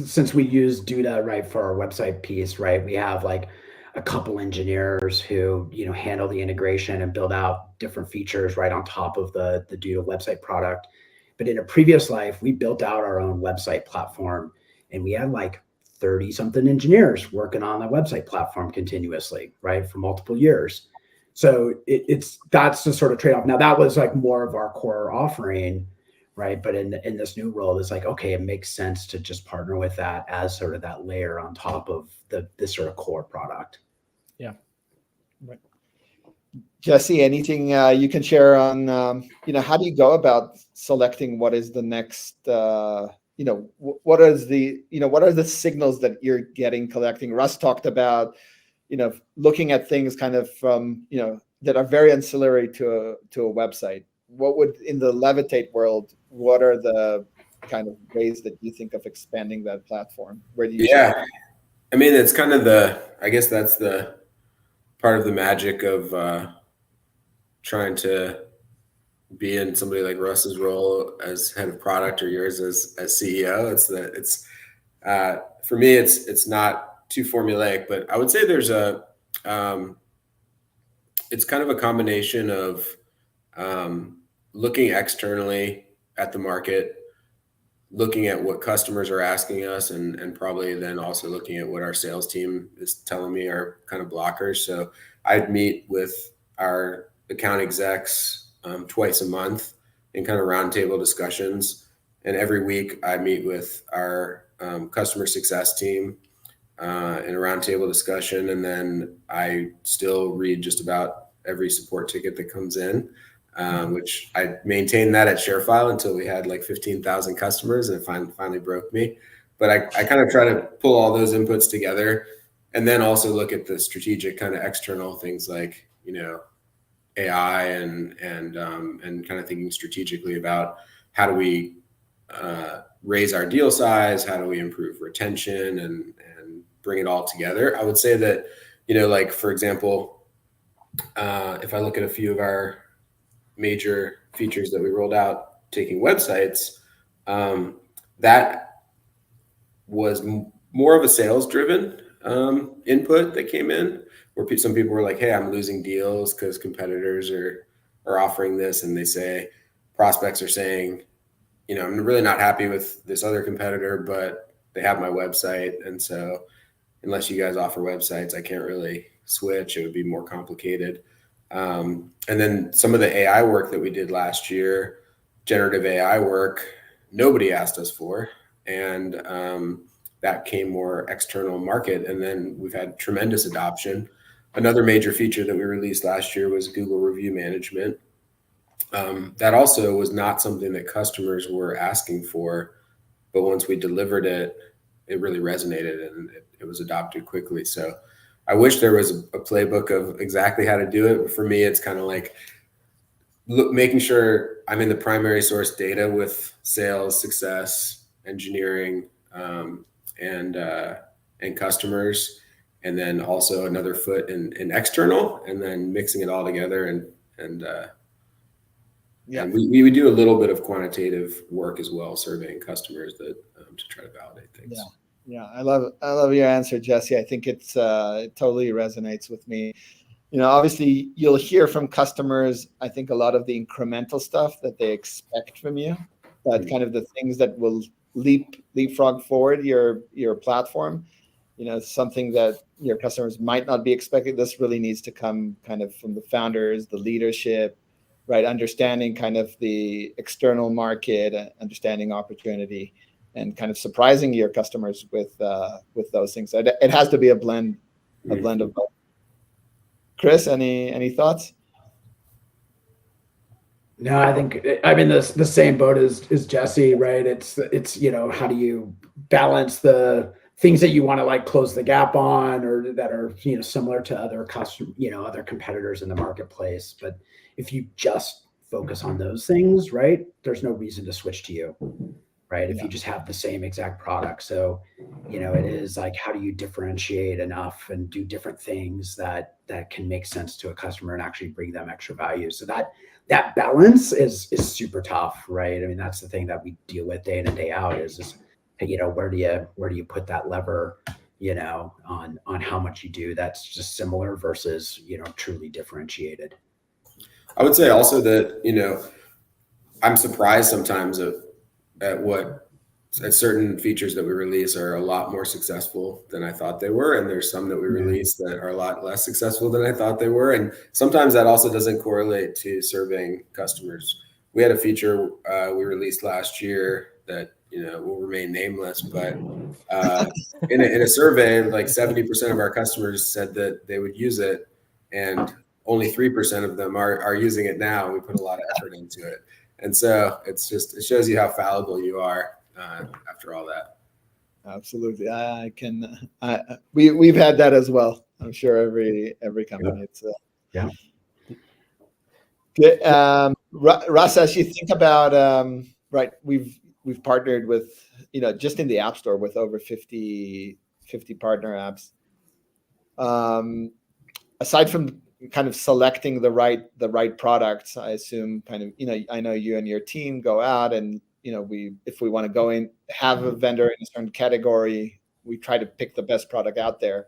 since we use Duda, right, for our website piece, right, we have like a couple engineers who, handle the integration and build out different features right on top of the Duda website product. But in a previous life, we built out our own website platform, and we had like 30 something engineers working on the website platform continuously, right, for multiple years. So that's the sort of trade-off. Now that was like more of our core offering, right? But in this new role, it's like, okay, it makes sense to just partner with that as sort of that layer on top of this sort of core product. Yeah. Right. Jesse, anything you can share on, how do you go about selecting what is the next, what are the signals that you're collecting? Russ talked about, looking at things kind of from, that are very ancillary to a website. What would, in the Levitate world, what are the kind of ways that you think of expanding that platform? Where do you? Yeah, I mean, it's kind of I guess that's the part of the magic of trying to be in somebody like Russ's role as head of product or yours as CEO. It's for me, it's not too formulaic, but I would say there's it's kind of a combination of looking externally at the market, looking at what customers are asking us, and probably then also looking at what our sales team is telling me are kind of blockers. So I'd meet with our account execs twice a month in kind of roundtable discussions. And every week I meet with our customer success team in a roundtable discussion. And then I still read just about every support ticket that comes in. Which I maintained that at ShareFile until we had like 15,000 customers, and it finally broke me. But I kind of try to pull all those inputs together, and then also look at the strategic kind of external things like, AI and kind of thinking strategically about how do we raise our deal size, how do we improve retention, and bring it all together. I would say that, like, for example, if I look at a few of our major features that we rolled out, taking websites, that was more of a sales driven input that came in, where some people were like, hey, I'm losing deals because competitors are offering this, and they say, prospects are saying, I'm really not happy with this other competitor, but they have my website, and so unless you guys offer websites, I can't really switch. It would be more complicated. And then some of the AI work that we did last year, generative AI work, nobody asked us for, and that came more external market. And then we've had tremendous adoption. Another major feature that we released last year was Google Review Management. That also was not something that customers were asking for, but once we delivered it, it really resonated, and it was adopted quickly. So I wish there was a playbook of exactly how to do it. But for me, it's kind of like making sure I'm in the primary source data with sales, success, engineering, and customers, and then also another foot in external, and then mixing it all together. And we do a little bit of quantitative work as well, surveying customers that to try to validate things. Yeah, I love your answer, Jesse. I think it totally resonates with me. Obviously you'll hear from customers, I think, a lot of the incremental stuff that they expect from you, but kind of the things that will leapfrog forward your platform, something that your customers might not be expecting. This really needs to come kind of from the founders, the leadership, right? Understanding kind of the external market, understanding opportunity, and kind of surprising your customers with those things. So it has to be a blend of both. Chris, any thoughts? No, I think I'm in the same boat as Jesse, right? It's how do you balance the things that you want to like close the gap on, or that are similar to other other competitors in the marketplace. But if you just focus on those things, right, there's no reason to switch to you, right? If you just have the same exact product. So it is like, how do you differentiate enough and do different things that can make sense to a customer and actually bring them extra value? So that balance is super tough, right? I mean, that's the thing that we deal with day in and day out is where do you put that lever, on how much you do that's just similar versus, truly differentiated. I would say also that, I'm surprised sometimes at certain features that we release are a lot more successful than I thought they were. And there's some that we release that are a lot less successful than I thought they were. And sometimes that also doesn't correlate to surveying customers. We had a feature we released last year that, will remain nameless, but in a survey, like 70% of our customers said that they would use it, and only 3% of them are using it now. We put a lot of effort into it. And so it shows you how fallible you are after all that. Absolutely. We've had that as well. I'm sure every company. Russ, as you think about, right, we've partnered with, just in the App Store with over 50 partner apps. Aside from kind of selecting the right products, I assume kind of, I know you and your team go out and, if we want to go in, have a vendor in a certain category, we try to pick the best product out there.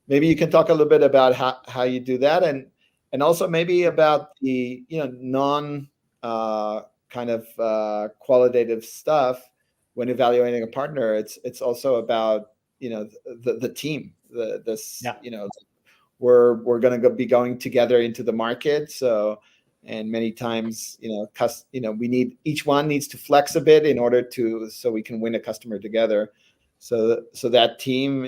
Maybe you can talk a little bit about how you do that, and also maybe about the, non kind of qualitative stuff when evaluating a partner. It's also about, the team, we're going to be going together into the market. So, and many times, each one needs to flex a bit in order so we can win a customer together. So that team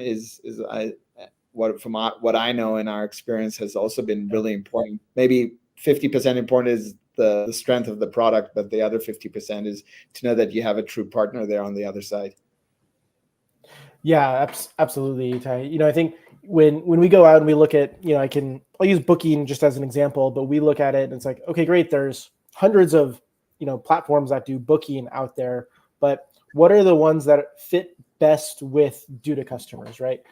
from what I know in our experience has also been really important. Maybe 50% important is the strength of the product, but the other 50% is to know that you have a true partner there on the other side. Yeah, absolutely, Ty. I think when we go out and we look at, I'll use Booking just as an example, but we look at it and it's like, okay, great. There's hundreds of, platforms that do booking out there, but what are the ones that fit best with Duda customers, right?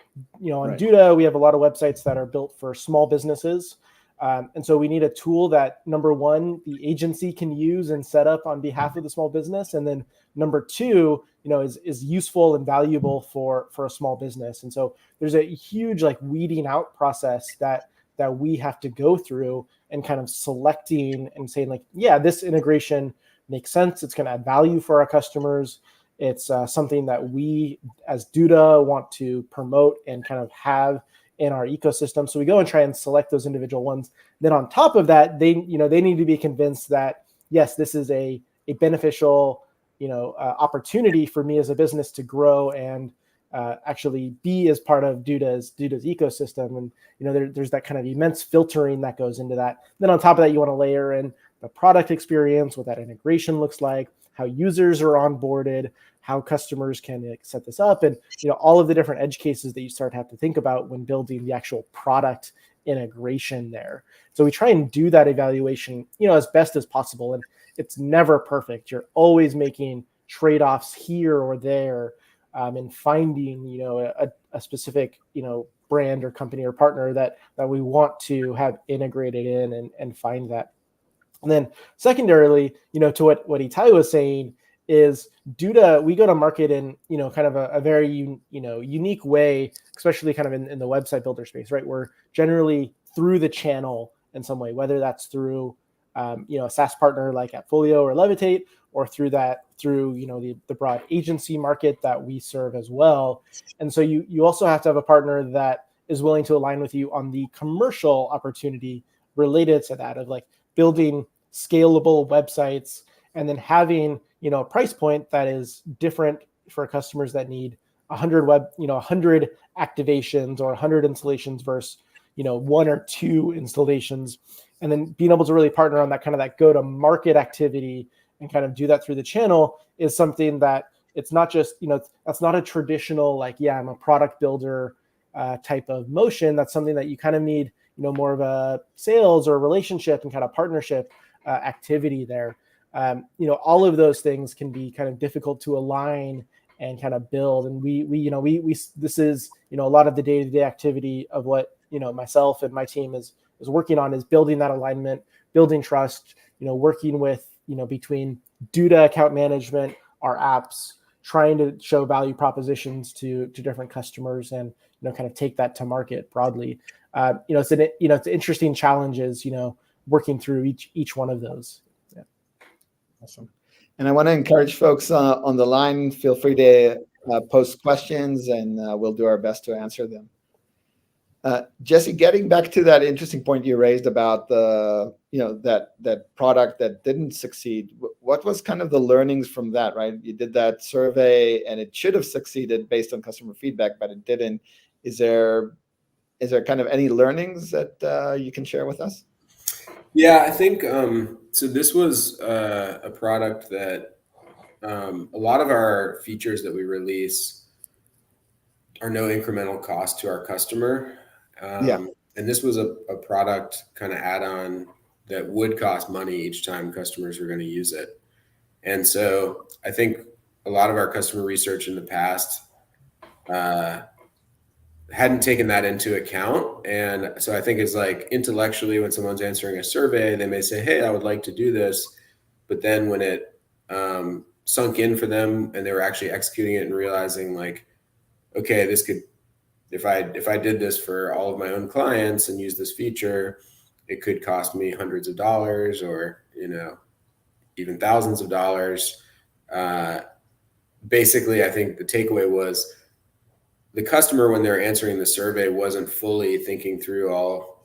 On Right. Duda, we have a lot of websites that are built for small businesses. And so we need a tool that, number one, the agency can use and set up on behalf of the small business. And then number two, is useful and valuable for a small business. And so there's a huge weeding out process that we have to go through and kind of selecting and saying yeah, this integration makes sense. It's going to add value for our customers. It's something that we as Duda want to promote and kind of have in our ecosystem. So we go and try and select those individual ones. Then on top of that, they need to be convinced that, yes, this is a beneficial, opportunity for me as a business to grow and actually be as part of Duda's ecosystem. And, there's that kind of immense filtering that goes into that. Then on top of that, you want to layer in the product experience, what that integration looks like, how users are onboarded, how customers can set this up, and all of the different edge cases that you start to have to think about when building the actual product integration there. So we try and do that evaluation, as best as possible. And it's never perfect. You're always making trade-offs here or there, and finding, a specific, brand or company or partner that we want to have integrated in and find that. And then secondarily, to what Itai was saying, is Duda, we go to market in, kind of a very, unique way, especially kind of in the website builder space, right? We're generally through the channel in some way, whether that's through, a SaaS partner like AppFolio or Levitate, or through the broad agency market that we serve as well. And so you also have to have a partner that is willing to align with you on the commercial opportunity related to that, of building scalable websites and then having, a price point that is different for customers that need 100 100 activations or 100 installations versus, 1 or 2 installations. And then being able to really partner on that kind of that go-to-market activity and kind of do that through the channel is something that it's not just, that's not a traditional, I'm a product builder type of motion. That's something that you kind of need, more of a sales or relationship and kind of partnership activity there. All of those things can be kind of difficult to align and kind of build. And we this is, a lot of the day-to-day activity of what, myself and my team is working on, is building that alignment, building trust, working with, between Duda account management, our apps, trying to show value propositions to different customers and, kind of take that to market broadly. It's an interesting challenges, working through each one of those. Yeah. Awesome. And I want to encourage folks on the line, feel free to post questions and we'll do our best to answer them. Jesse, getting back to that interesting point you raised about the, that product that didn't succeed, what was kind of the learnings from that, right? You did that survey and it should have succeeded based on customer feedback, but it didn't. Is there kind of any learnings that you can share with us? Yeah, I think, so this was a product that a lot of our features that we release are no incremental cost to our customer. And this was a product kind of add-on that would cost money each time customers were going to use it. And so I think a lot of our customer research in the past hadn't taken that into account. And so I think it's intellectually, when someone's answering a survey, they may say, hey, I would like to do this. But then when it sunk in for them and they were actually executing it and realizing okay, this could, if I did this for all of my own clients and use this feature, it could cost me hundreds of dollars or, even thousands of dollars. Basically, I think the takeaway was the customer, when they're answering the survey, wasn't fully thinking through all,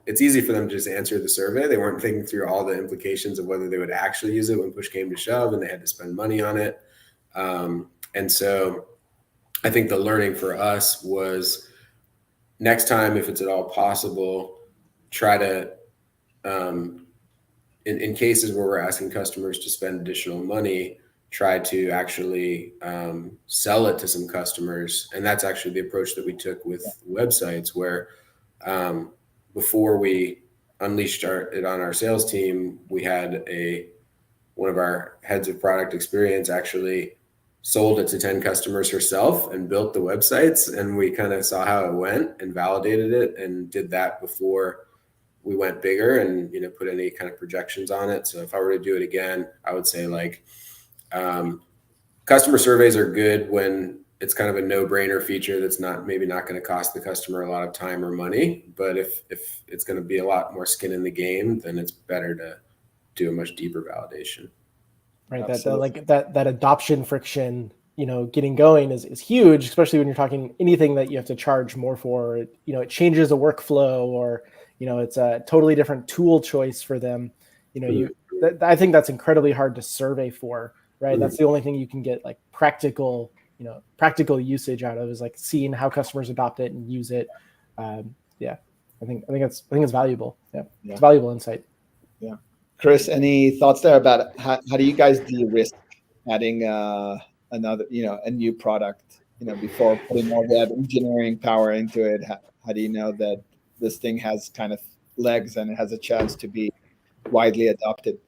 it's easy for them to just answer the survey. They weren't thinking through all the implications of whether they would actually use it when push came to shove and they had to spend money on it. And so I think the learning for us was, next time, if it's at all possible, try to, in cases where we're asking customers to spend additional money, try to actually sell it to some customers. And that's actually the approach that we took with websites, where before we unleashed it on our sales team, we had one of our heads of product experience actually sold it to 10 customers herself and built the websites, and we kind of saw how it went and validated it and did that before we went bigger and put any kind of projections on it. So if I were to do it again, I would say like customer surveys are good when it's kind of a no-brainer feature that's maybe not going to cost the customer a lot of time or money. But if it's going to be a lot more skin in the game, then it's better to do a much deeper validation. Right. That adoption friction, getting going is huge, especially when you're talking anything that you have to charge more for. It changes a workflow, or it's a totally different tool choice for them. I think that's incredibly hard to survey for. Right. That's the only thing you can get like practical usage out of, is like seeing how customers adopt it and use it. I think it's valuable. Yeah. It's valuable insight. Yeah. Chris, any thoughts there about how do you guys de-risk adding another, a new product, before putting all that engineering power into it? How do you know that this thing has kind of legs and it has a chance to be widely adopted?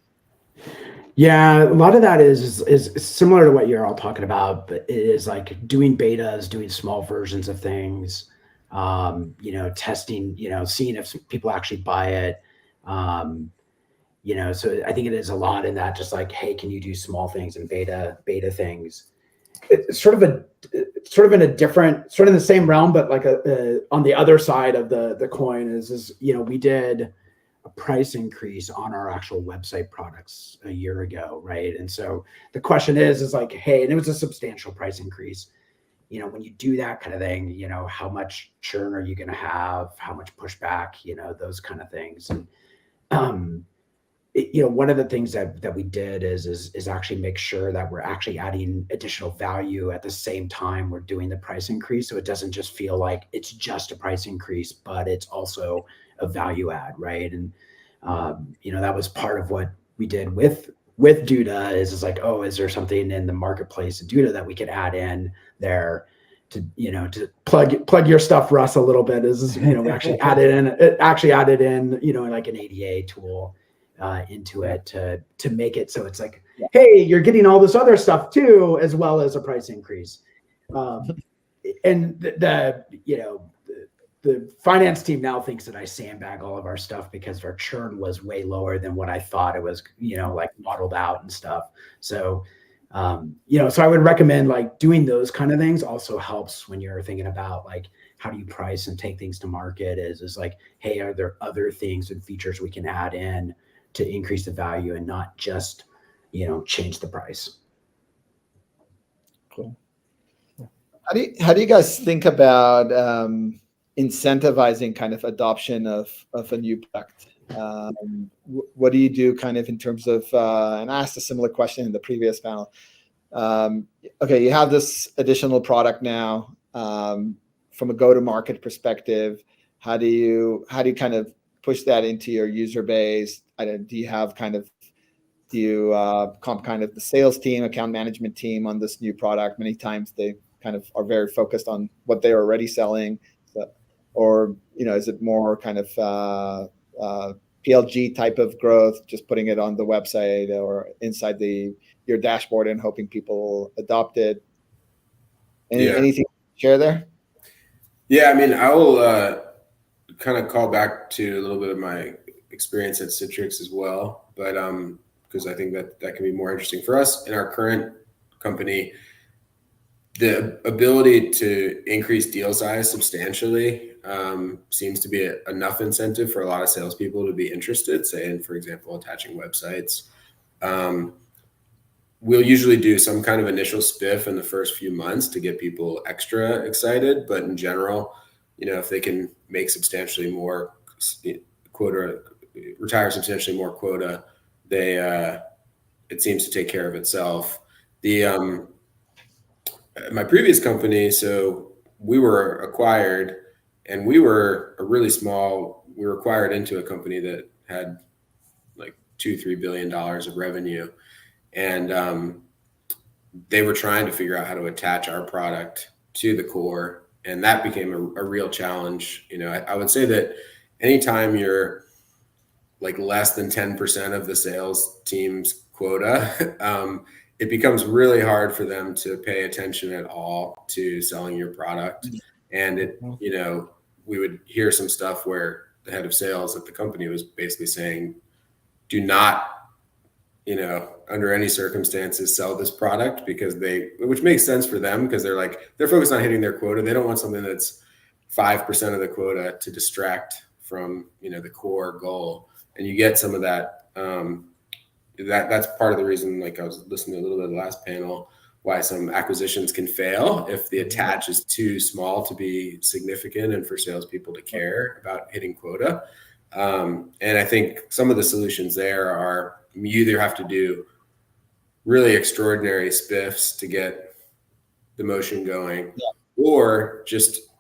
Yeah, a lot of that is similar to what you're all talking about, but it is like doing betas, doing small versions of things, testing, seeing if people actually buy it. So I think it is a lot in that, just like, hey, can you do small things and beta things? It's sort of in a different, sort of in the same realm, but like on the other side of the coin is we did a price increase on our actual website products a year ago, right? And so the question is like, hey, and it was a substantial price increase. When you do that kind of thing, how much churn are you going to have? How much pushback? Those kind of things. And one of the things that we did is actually make sure that we're actually adding additional value at the same time we're doing the price increase, so it doesn't just feel like it's just a price increase, but it's also a value add, right? And that was part of what we did with Duda is like, oh, is there something in the marketplace of Duda that we could add in there to plug your stuff, Russ, a little bit? We actually added in like an ADA tool into it to make it so it's like, hey, you're getting all this other stuff too, as well as a price increase. And the finance team now thinks that I sandbag all of our stuff because our churn was way lower than what I thought it was, like modeled out and stuff. So, so I would recommend like doing those kind of things. Also helps when you're thinking about like, how do you price and take things to market is like, hey, are there other things and features we can add in to increase the value and not just, change the price? Cool. How do you guys think about incentivizing kind of adoption of a new product? What do you do kind of in terms of, and I asked a similar question in the previous panel. Okay, you have this additional product now. From a go-to-market perspective, how do you kind of push that into your user base? Do you comp kind of the sales team, account management team on this new product? Many times they kind of are very focused on what they're already selling. Or, is it more kind of PLG type of growth, just putting it on the website or inside your dashboard and hoping people adopt it? Anything to share there? Yeah, I mean, I will kind of call back to a little bit of my experience at Citrix as well, but because I think that can be more interesting for us in our current company. The ability to increase deal size substantially seems to be enough incentive for a lot of salespeople to be interested, say, in, for example, attaching websites. We'll usually do some kind of initial spiff in the first few months to get people extra excited. But in general, if they can make substantially more quota, retire substantially more quota, it seems to take care of itself. My previous company, so we were acquired, and we were we were acquired into a company that had like $2-3 billion of revenue. And they were trying to figure out how to attach our product to the core. And that became a real challenge. I would say that anytime you're like less than 10% of the sales team's quota, it becomes really hard for them to pay attention at all to selling your product. And it, you know, we would hear some stuff where the head of sales at the company was basically saying, do not, you know, under any circumstances sell this product, because which makes sense for them, because they're focused on hitting their quota. They don't want something that's 5% of the quota to distract from, you know, the core goal. And you get some of that. That's part of the reason, like I was listening to a little bit of the last panel, why some acquisitions can fail if the attach is too small to be significant and for salespeople to care about hitting quota. And I think some of the solutions there are, you either have to do really extraordinary spiffs to get the motion going, or just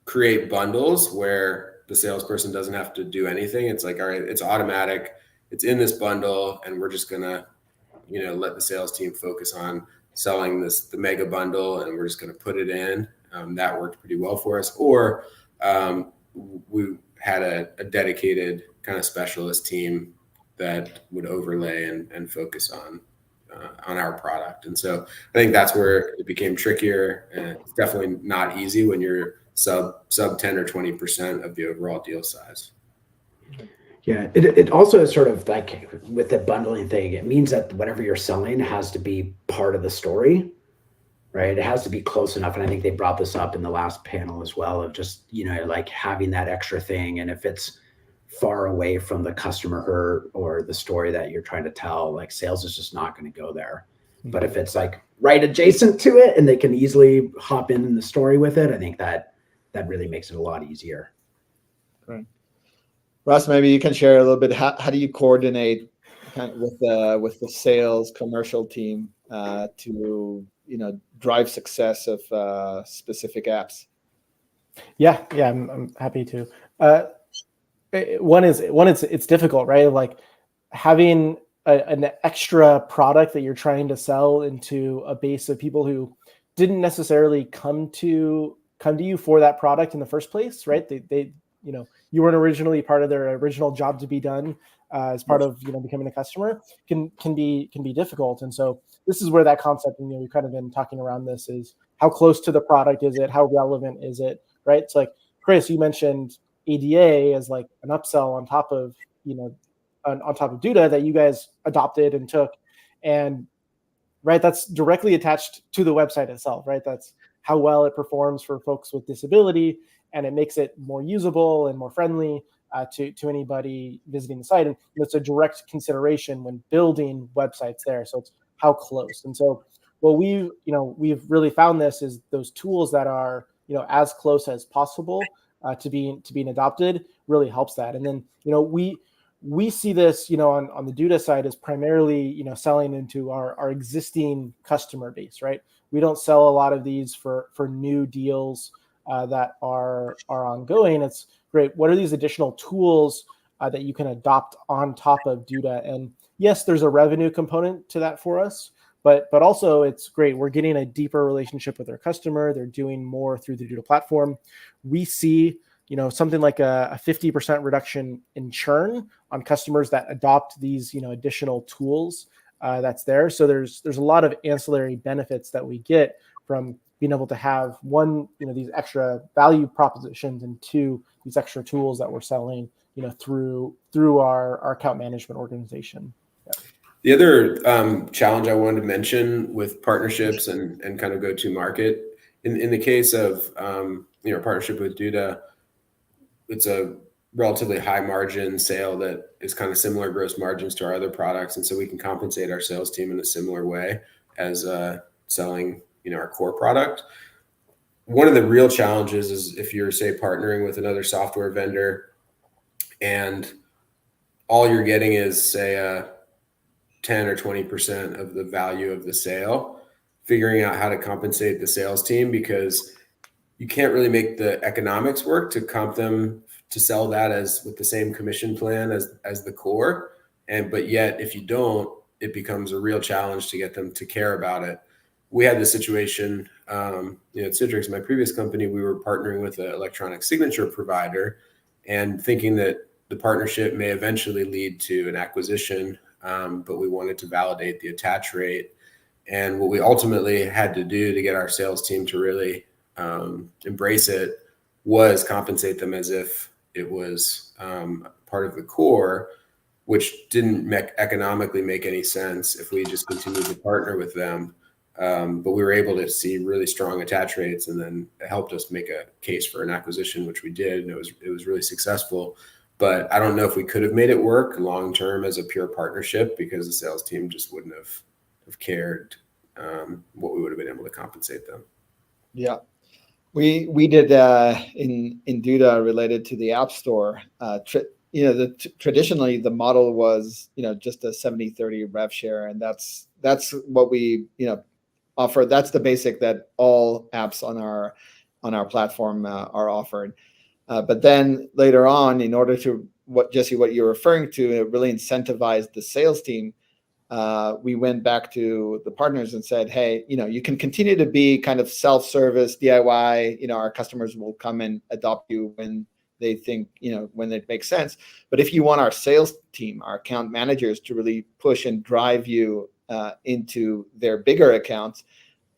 create bundles where the salesperson doesn't have to do anything. It's like, all right, it's automatic, it's in this bundle, and we're just gonna, you know, let the sales team focus on selling the mega bundle, and we're just gonna put it in. That worked pretty well for us. Or we had a dedicated kind of specialist team that would overlay and focus on our product. And so I think that's where it became trickier, and it's definitely not easy when you're sub 10 or 20% of the overall deal size. Yeah, it also is sort of like with the bundling thing, it means that whatever you're selling has to be part of the story, right? It has to be close enough. And I think they brought this up in the last panel as well, of just, you know, like having that extra thing. And if it's far away from the customer or the story that you're trying to tell, like sales is just not going to go there. But if it's like right adjacent to it and they can easily hop in the story with it, I think that really makes it a lot easier. Right. Russ, maybe you can share a little bit. How do you coordinate kind of with the sales commercial team to, you know, drive success of specific apps? Yeah, I'm happy to. It's difficult, right? Like having an extra product that you're trying to sell into a base of people who didn't necessarily come to you for that product in the first place, right? They you know, you weren't originally part of their original job to be done as part of, you know, becoming a customer can be difficult. And so this is where that concept, you know, we've kind of been talking around this, is how close to the product is it? How relevant is it? Right? It's like, Chris, you mentioned ADA as like an upsell on top of, you know, on top of Duda that you guys adopted and took, and right, that's directly attached to the website itself, right? That's how well it performs for folks with disability, and it makes it more usable and more friendly to anybody visiting the site. And it's a direct consideration when building websites there. So it's how close. And so what we've really found this is those tools that are, you know, as close as possible to being adopted really helps that. And then, you know, we see this, you know, on the Duda side is primarily, you know, selling into our existing customer base, right? We don't sell a lot of these for new deals that are ongoing. It's great. What are these additional tools that you can adopt on top of Duda? And yes, there's a revenue component to that for us, but also it's great. We're getting a deeper relationship with our customer. They're doing more through the Duda platform. We see, you know, something like a 50% reduction in churn on customers that adopt these, you know, additional tools that's there. So there's a lot of ancillary benefits that we get from being able to have, one, you know, these extra value propositions, and two, these extra tools that we're selling, you know, through our account management organization. Yeah. The other challenge I wanted to mention with partnerships and kind of go to market in the case of you know, partnership with Duda, it's a relatively high margin sale that is kind of similar gross margins to our other products, and so we can compensate our sales team in a similar way as selling, you know, our core product. One of the real challenges is if you're, say, partnering with another software vendor and all you're getting is, say, 10 or 20% of the value of the sale, figuring out how to compensate the sales team, because you can't really make the economics work to comp them to sell that as with the same commission plan as the core. But yet, if you don't, it becomes a real challenge to get them to care about it. We had this situation, you know, at Citrix, my previous company, we were partnering with an electronic signature provider and thinking that the partnership may eventually lead to an acquisition, but we wanted to validate the attach rate. And what we ultimately had to do to get our sales team to really embrace it was compensate them as if it was part of the core, which didn't economically make any sense if we just continued to partner with them. But we were able to see really strong attach rates, and then it helped us make a case for an acquisition, which we did, and it was really successful. But I don't know if we could have made it work long term as a pure partnership, because the sales team just wouldn't have cared what we would have been able to compensate them. Yeah. We did in Duda related to the App Store. Traditionally the model was just a 70-30 rev share, and that's what we offer. That's the basic that all apps on our platform are offered. But then later on, in order to what you're referring to, really incentivize the sales team, we went back to the partners and said, hey, you can continue to be kind of self-service DIY. Our customers will come and adopt you when they think, when it makes sense. But if you want our sales team, our account managers, to really push and drive you into their bigger accounts,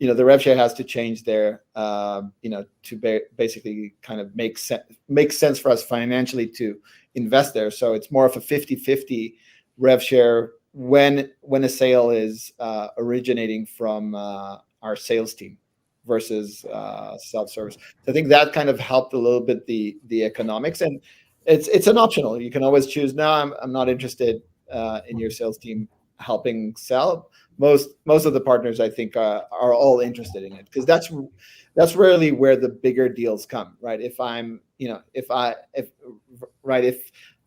the rev share has to change there, to basically kind of make sense for us financially to invest there. So it's more of a 50-50 rev share when a sale is originating from our sales team versus self-service. So I think that kind of helped a little bit the economics, and it's an optional. You can always choose. No, I'm not interested in your sales team helping sell. Most of the partners, I think, are all interested in it, because that's really where the bigger deals come, right? If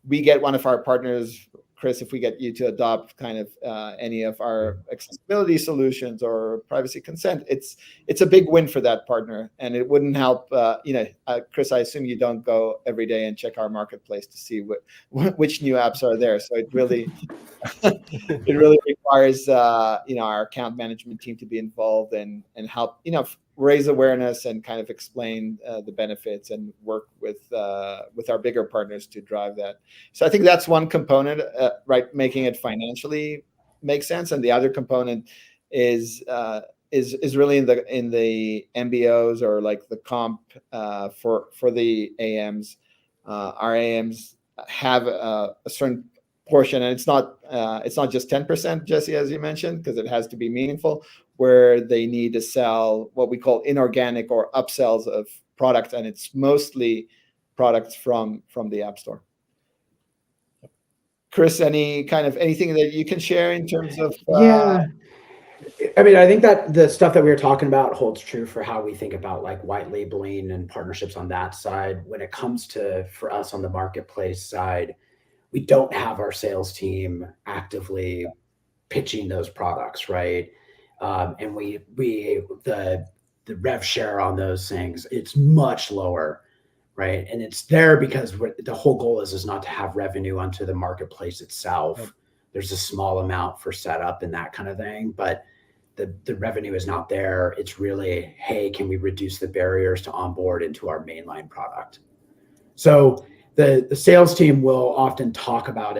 we get one of our partners, Chris, if we get you to adopt kind of any of our accessibility solutions or privacy consent, it's a big win for that partner, and it wouldn't help. Chris, I assume you don't go every day and check our marketplace to see which new apps are there. So it really requires our account management team to be involved and help raise awareness and kind of explain the benefits and work with our bigger partners to drive that. So I think that's one component, right? Making it financially make sense, and the other component is really in the MBOs, or like the comp for the AMs. Our AMs have a certain portion, and it's not just 10%, Jesse, as you mentioned, because it has to be meaningful, where they need to sell what we call inorganic or upsells of products, and it's mostly products from the App Store. Chris, anything that you can share in terms of? Yeah, I mean, I think that the stuff that we were talking about holds true for how we think about like white labeling and partnerships on that side. When it comes to, for us on the marketplace side, we don't have our sales team actively pitching those products, right? And the rev share on those things, it's much lower, right? And it's there because the whole goal is not to have revenue onto the marketplace itself. Right. There's a small amount for setup and that kind of thing, but the revenue is not there. It's really, hey, can we reduce the barriers to onboard into our mainline product? So the sales team will often talk about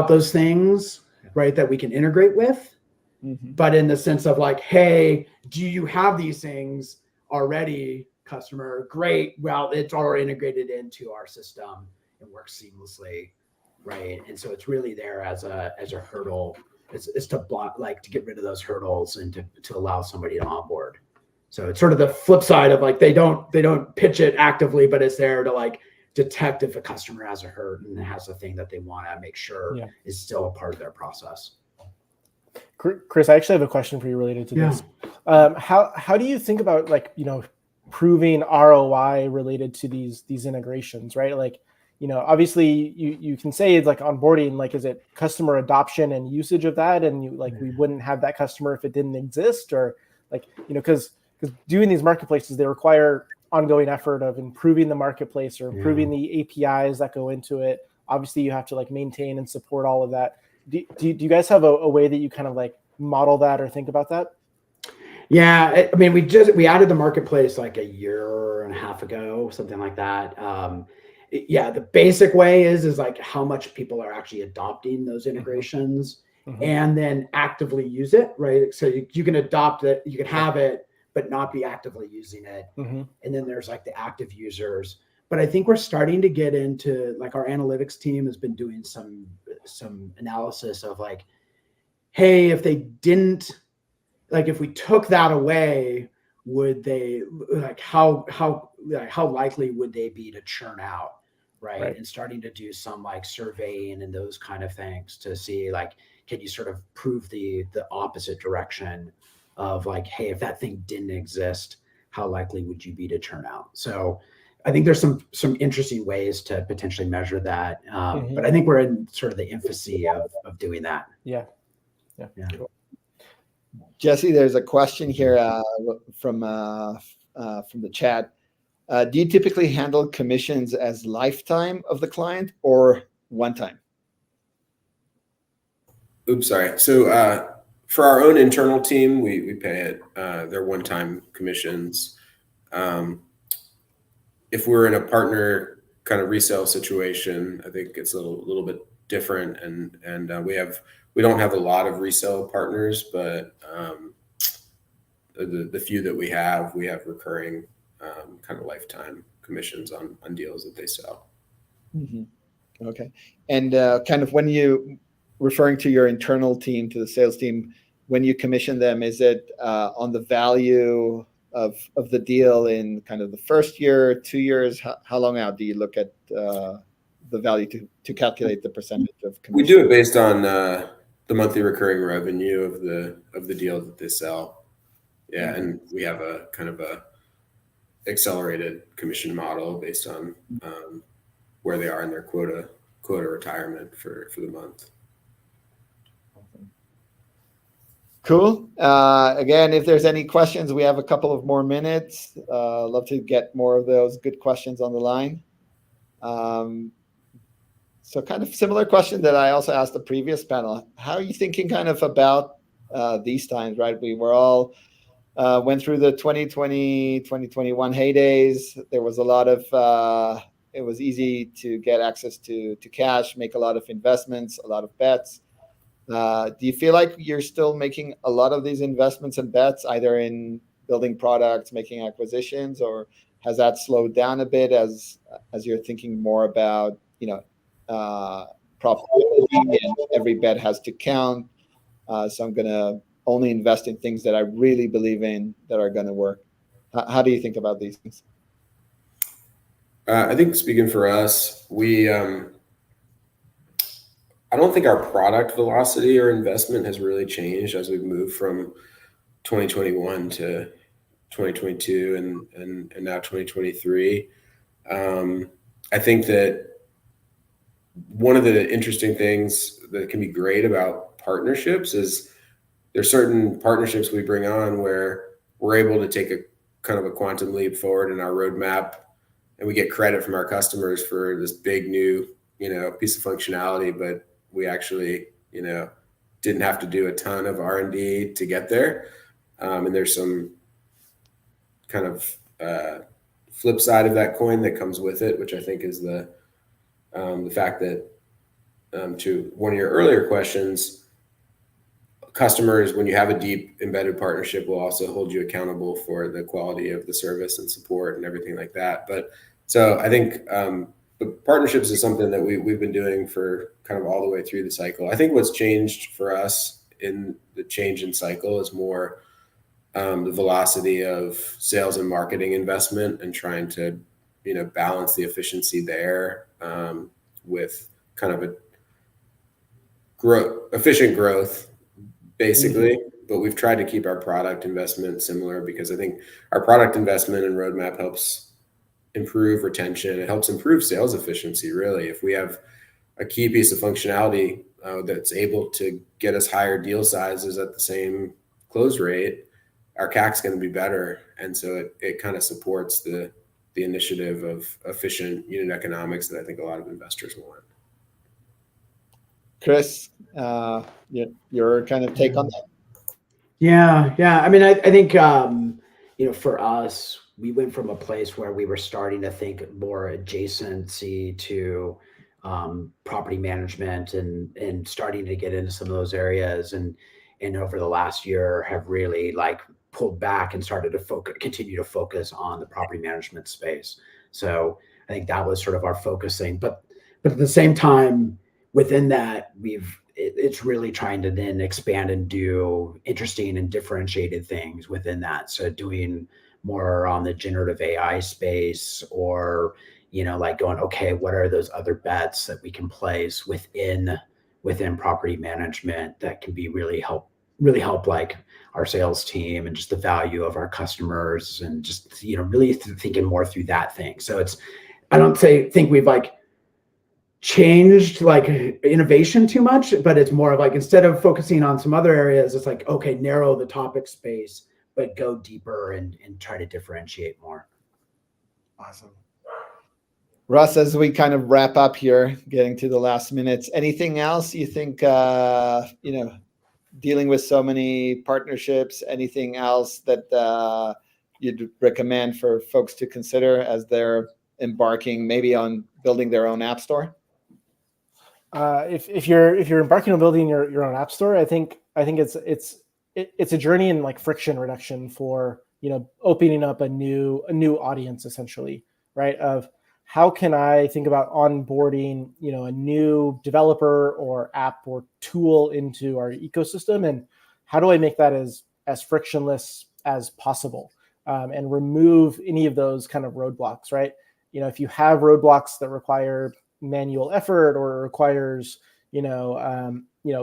those things, right, that we can integrate with. Mm-hmm. But in the sense of like, hey, do you have these things already, customer? Great. Well, it's already integrated into our system and works seamlessly, right? And so it's really there as a hurdle. It's to block, like, to get rid of those hurdles and to allow somebody to onboard. So it's sort of the flip side of like they don't pitch it actively, but it's there to like detect if a customer has a hurt and has a thing that they want to make sure is still a part of their process. Chris, I actually have a question for you related to this. How do you think about like, proving ROI related to these integrations, right? Like, obviously you can say it's like onboarding, like, is it customer adoption and usage of that? And we wouldn't have that customer if it didn't exist, or like, because doing these marketplaces, they require ongoing effort of improving the marketplace or improving the APIs that go into it. Obviously you have to like maintain and support all of that. Do you guys have a way that you kind of like model that or think about that? Yeah, I mean, we added the marketplace like a year and a half ago, something like that. The basic way is like how much people are actually adopting those integrations. and then actively use it, right? So you can adopt it, you can have it, but not be actively using it. And then there's like the active users. But I think we're starting to get into, like, our analytics team has been doing some analysis of like, hey, if they didn't, like, if we took that away, would they, like, how likely would they be to churn out, right? And starting to do some like surveying and those kind of things to see, like, can you sort of prove the opposite direction of like, hey, if that thing didn't exist, how likely would you be to churn out? So I think there's some interesting ways to potentially measure that. But I think we're in sort of the infancy of doing that. Yeah. Cool. Jesse, there's a question here from the chat. Do you typically handle commissions as lifetime of the client or one time? Oops, sorry. So for our own internal team, we pay it. They're one-time commissions. If we're in a partner kind of resale situation, I think it's a little bit different, and we don't have a lot of resale partners, but the few that we have recurring kind of lifetime commissions on deals that they sell. Okay, and kind of when you referring to your internal team, to the sales team, when you commission them, is it on the value of the deal in kind of the first year, 2 years? How long out do you look at the value to calculate the percentage of commission? We do it based on the monthly recurring revenue of the deal that they sell. Yeah, and we have a kind of a accelerated commission model based on where they are in their quota retirement for the month. Cool. Again, if there's any questions, we have a couple of more minutes. Love to get more of those good questions on the line. So kind of similar question that I also asked the previous panel. How are you thinking kind of about these times, right? We were all went through the 2020, 2021 heydays. There was a lot of, it was easy to get access to cash, make a lot of investments, a lot of bets. Do you feel like you're still making a lot of these investments and bets, either in building products, making acquisitions, or has that slowed down a bit as you're thinking more about, profitability and every bet has to count? So I'm going to only invest in things that I really believe in that are going to work. How do you think about these things? I think, speaking for us, I don't think our product velocity or investment has really changed as we've moved from 2021 to 2022 and now 2023. I think that one of the interesting things that can be great about partnerships is there's certain partnerships we bring on where we're able to take a kind of a quantum leap forward in our roadmap, and we get credit from our customers for this big new, piece of functionality, but we actually, didn't have to do a ton of R&D to get there. And there's some kind of flip side of that coin that comes with it, which I think is the fact that, to one of your earlier questions, customers, when you have a deep embedded partnership, will also hold you accountable for the quality of the service and support and everything like that. But so I think the partnerships is something that we've been doing for kind of all the way through the cycle. I think what's changed for us in the change in cycle is more the velocity of sales and marketing investment, and trying to, balance the efficiency there with kind of efficient growth, basically. But we've tried to keep our product investment similar, because I think our product investment and roadmap helps improve retention. It helps improve sales efficiency, really. If we have a key piece of functionality that's able to get us higher deal sizes at the same close rate, our CAC is going to be better. And so it kind of supports the initiative of efficient unit economics that I think a lot of investors want. Chris, your kind of take on that? Yeah. I mean, I think, for us, we went from a place where we were starting to think more adjacency to property management and starting to get into some of those areas. And over the last year have really like pulled back and started to continue to focus on the property management space. So I think that was sort of our focusing, but at the same time within that, it's really trying to then expand and do interesting and differentiated things within that. So doing more on the generative AI space, or, like going, okay, what are those other bets that we can place within property management that can be really help like our sales team and just the value of our customers, and just, really thinking more through that thing. So I don't think we've like changed like innovation too much, but it's more of like, instead of focusing on some other areas, it's like, okay, narrow the topic space, but go deeper and try to differentiate more. Awesome. Russ, as we kind of wrap up here, getting to the last minutes, anything else you think, dealing with so many partnerships, anything else that you'd recommend for folks to consider as they're embarking maybe on building their own app store? If you're embarking on building your own app store, I think it's a journey in like friction reduction for, opening up a new audience, essentially, right? Of how can I think about onboarding, a new developer or app or tool into our ecosystem, and how do I make that as frictionless as possible, and remove any of those kind of roadblocks, right? If you have roadblocks that require manual effort or requires,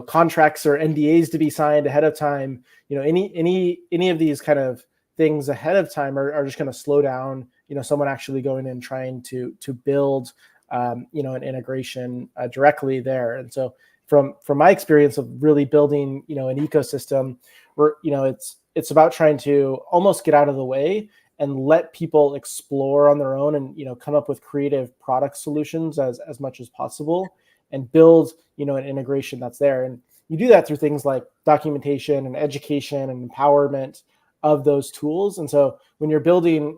contracts or NDAs to be signed ahead of time, any of these kind of things ahead of time are just going to slow down, someone actually going and trying to build, an integration directly there. And so from my experience of really building, an ecosystem where, it's about trying to almost get out of the way and let people explore on their own and, come up with creative product solutions as much as possible, and build, an integration that's there. And you do that through things like documentation and education and empowerment of those tools. And so when you're building,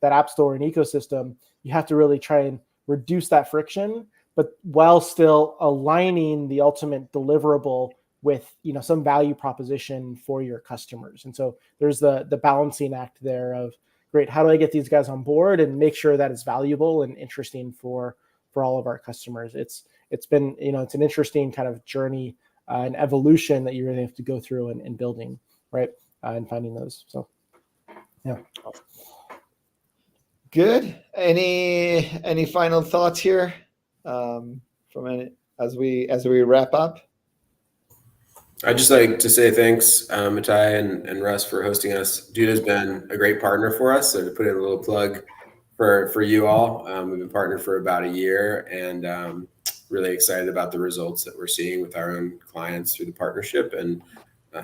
that app store and ecosystem, you have to really try and reduce that friction, but while still aligning the ultimate deliverable with, some value proposition for your customers. And so there's the balancing act there of, great, how do I get these guys on board and make sure that it's valuable and interesting for all of our customers? It's been, it's an interesting kind of journey and evolution that you really have to go through and building, right? And finding those. So, yeah. Good. Any final thoughts here as we wrap up? I'd just like to say thanks, Matai and Russ, for hosting us. Dude has been a great partner for us. So to put in a little plug for you all, we've been partnered for about a year, and really excited about the results that we're seeing with our own clients through the partnership, and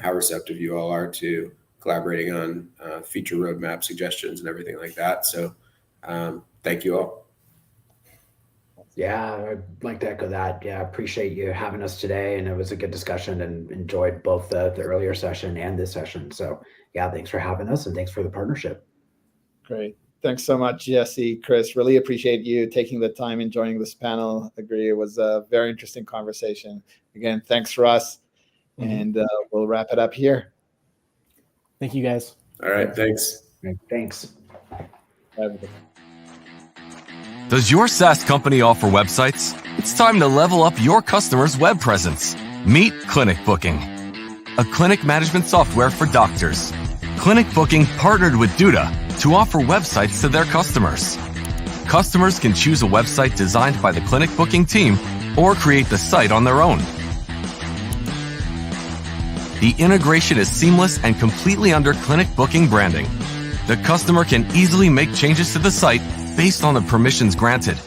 how receptive you all are to collaborating on feature roadmap suggestions and everything like that. So thank you all. Yeah, I'd like to echo that. Yeah, appreciate you having us today, and it was a good discussion, and enjoyed both the earlier session and this session. So yeah, thanks for having us, and thanks for the partnership. Great. Thanks so much, Jesse, Chris. Really appreciate you taking the time and joining this panel. Agree. It was a very interesting conversation. Again, thanks, Russ. And we'll wrap it up here. Thank you, guys. All right. Thanks. Thanks. Bye. Does your SaaS company offer websites? It's time to level up your customers' web presence. Meet Clinic Booking, a clinic management software for doctors. Clinic Booking partnered with Duda to offer websites to their customers. Customers can choose a website designed by the Clinic Booking team or create the site on their own. The integration is seamless and completely under Clinic Booking branding. The customer can easily make changes to the site based on the permissions granted.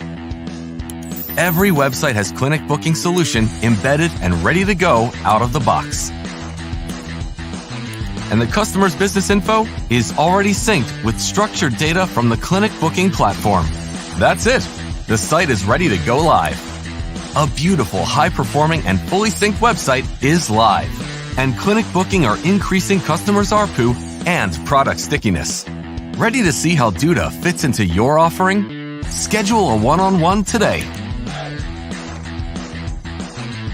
Every website has Clinic Booking solution embedded and ready to go out of the box. And the customer's business info is already synced with structured data from the Clinic Booking platform. That's it. The site is ready to go live. A beautiful, high-performing, and fully synced website is live. And Clinic Booking are increasing customers' ARPU and product stickiness. Ready to see how Duda fits into your offering? Schedule a one-on-one today.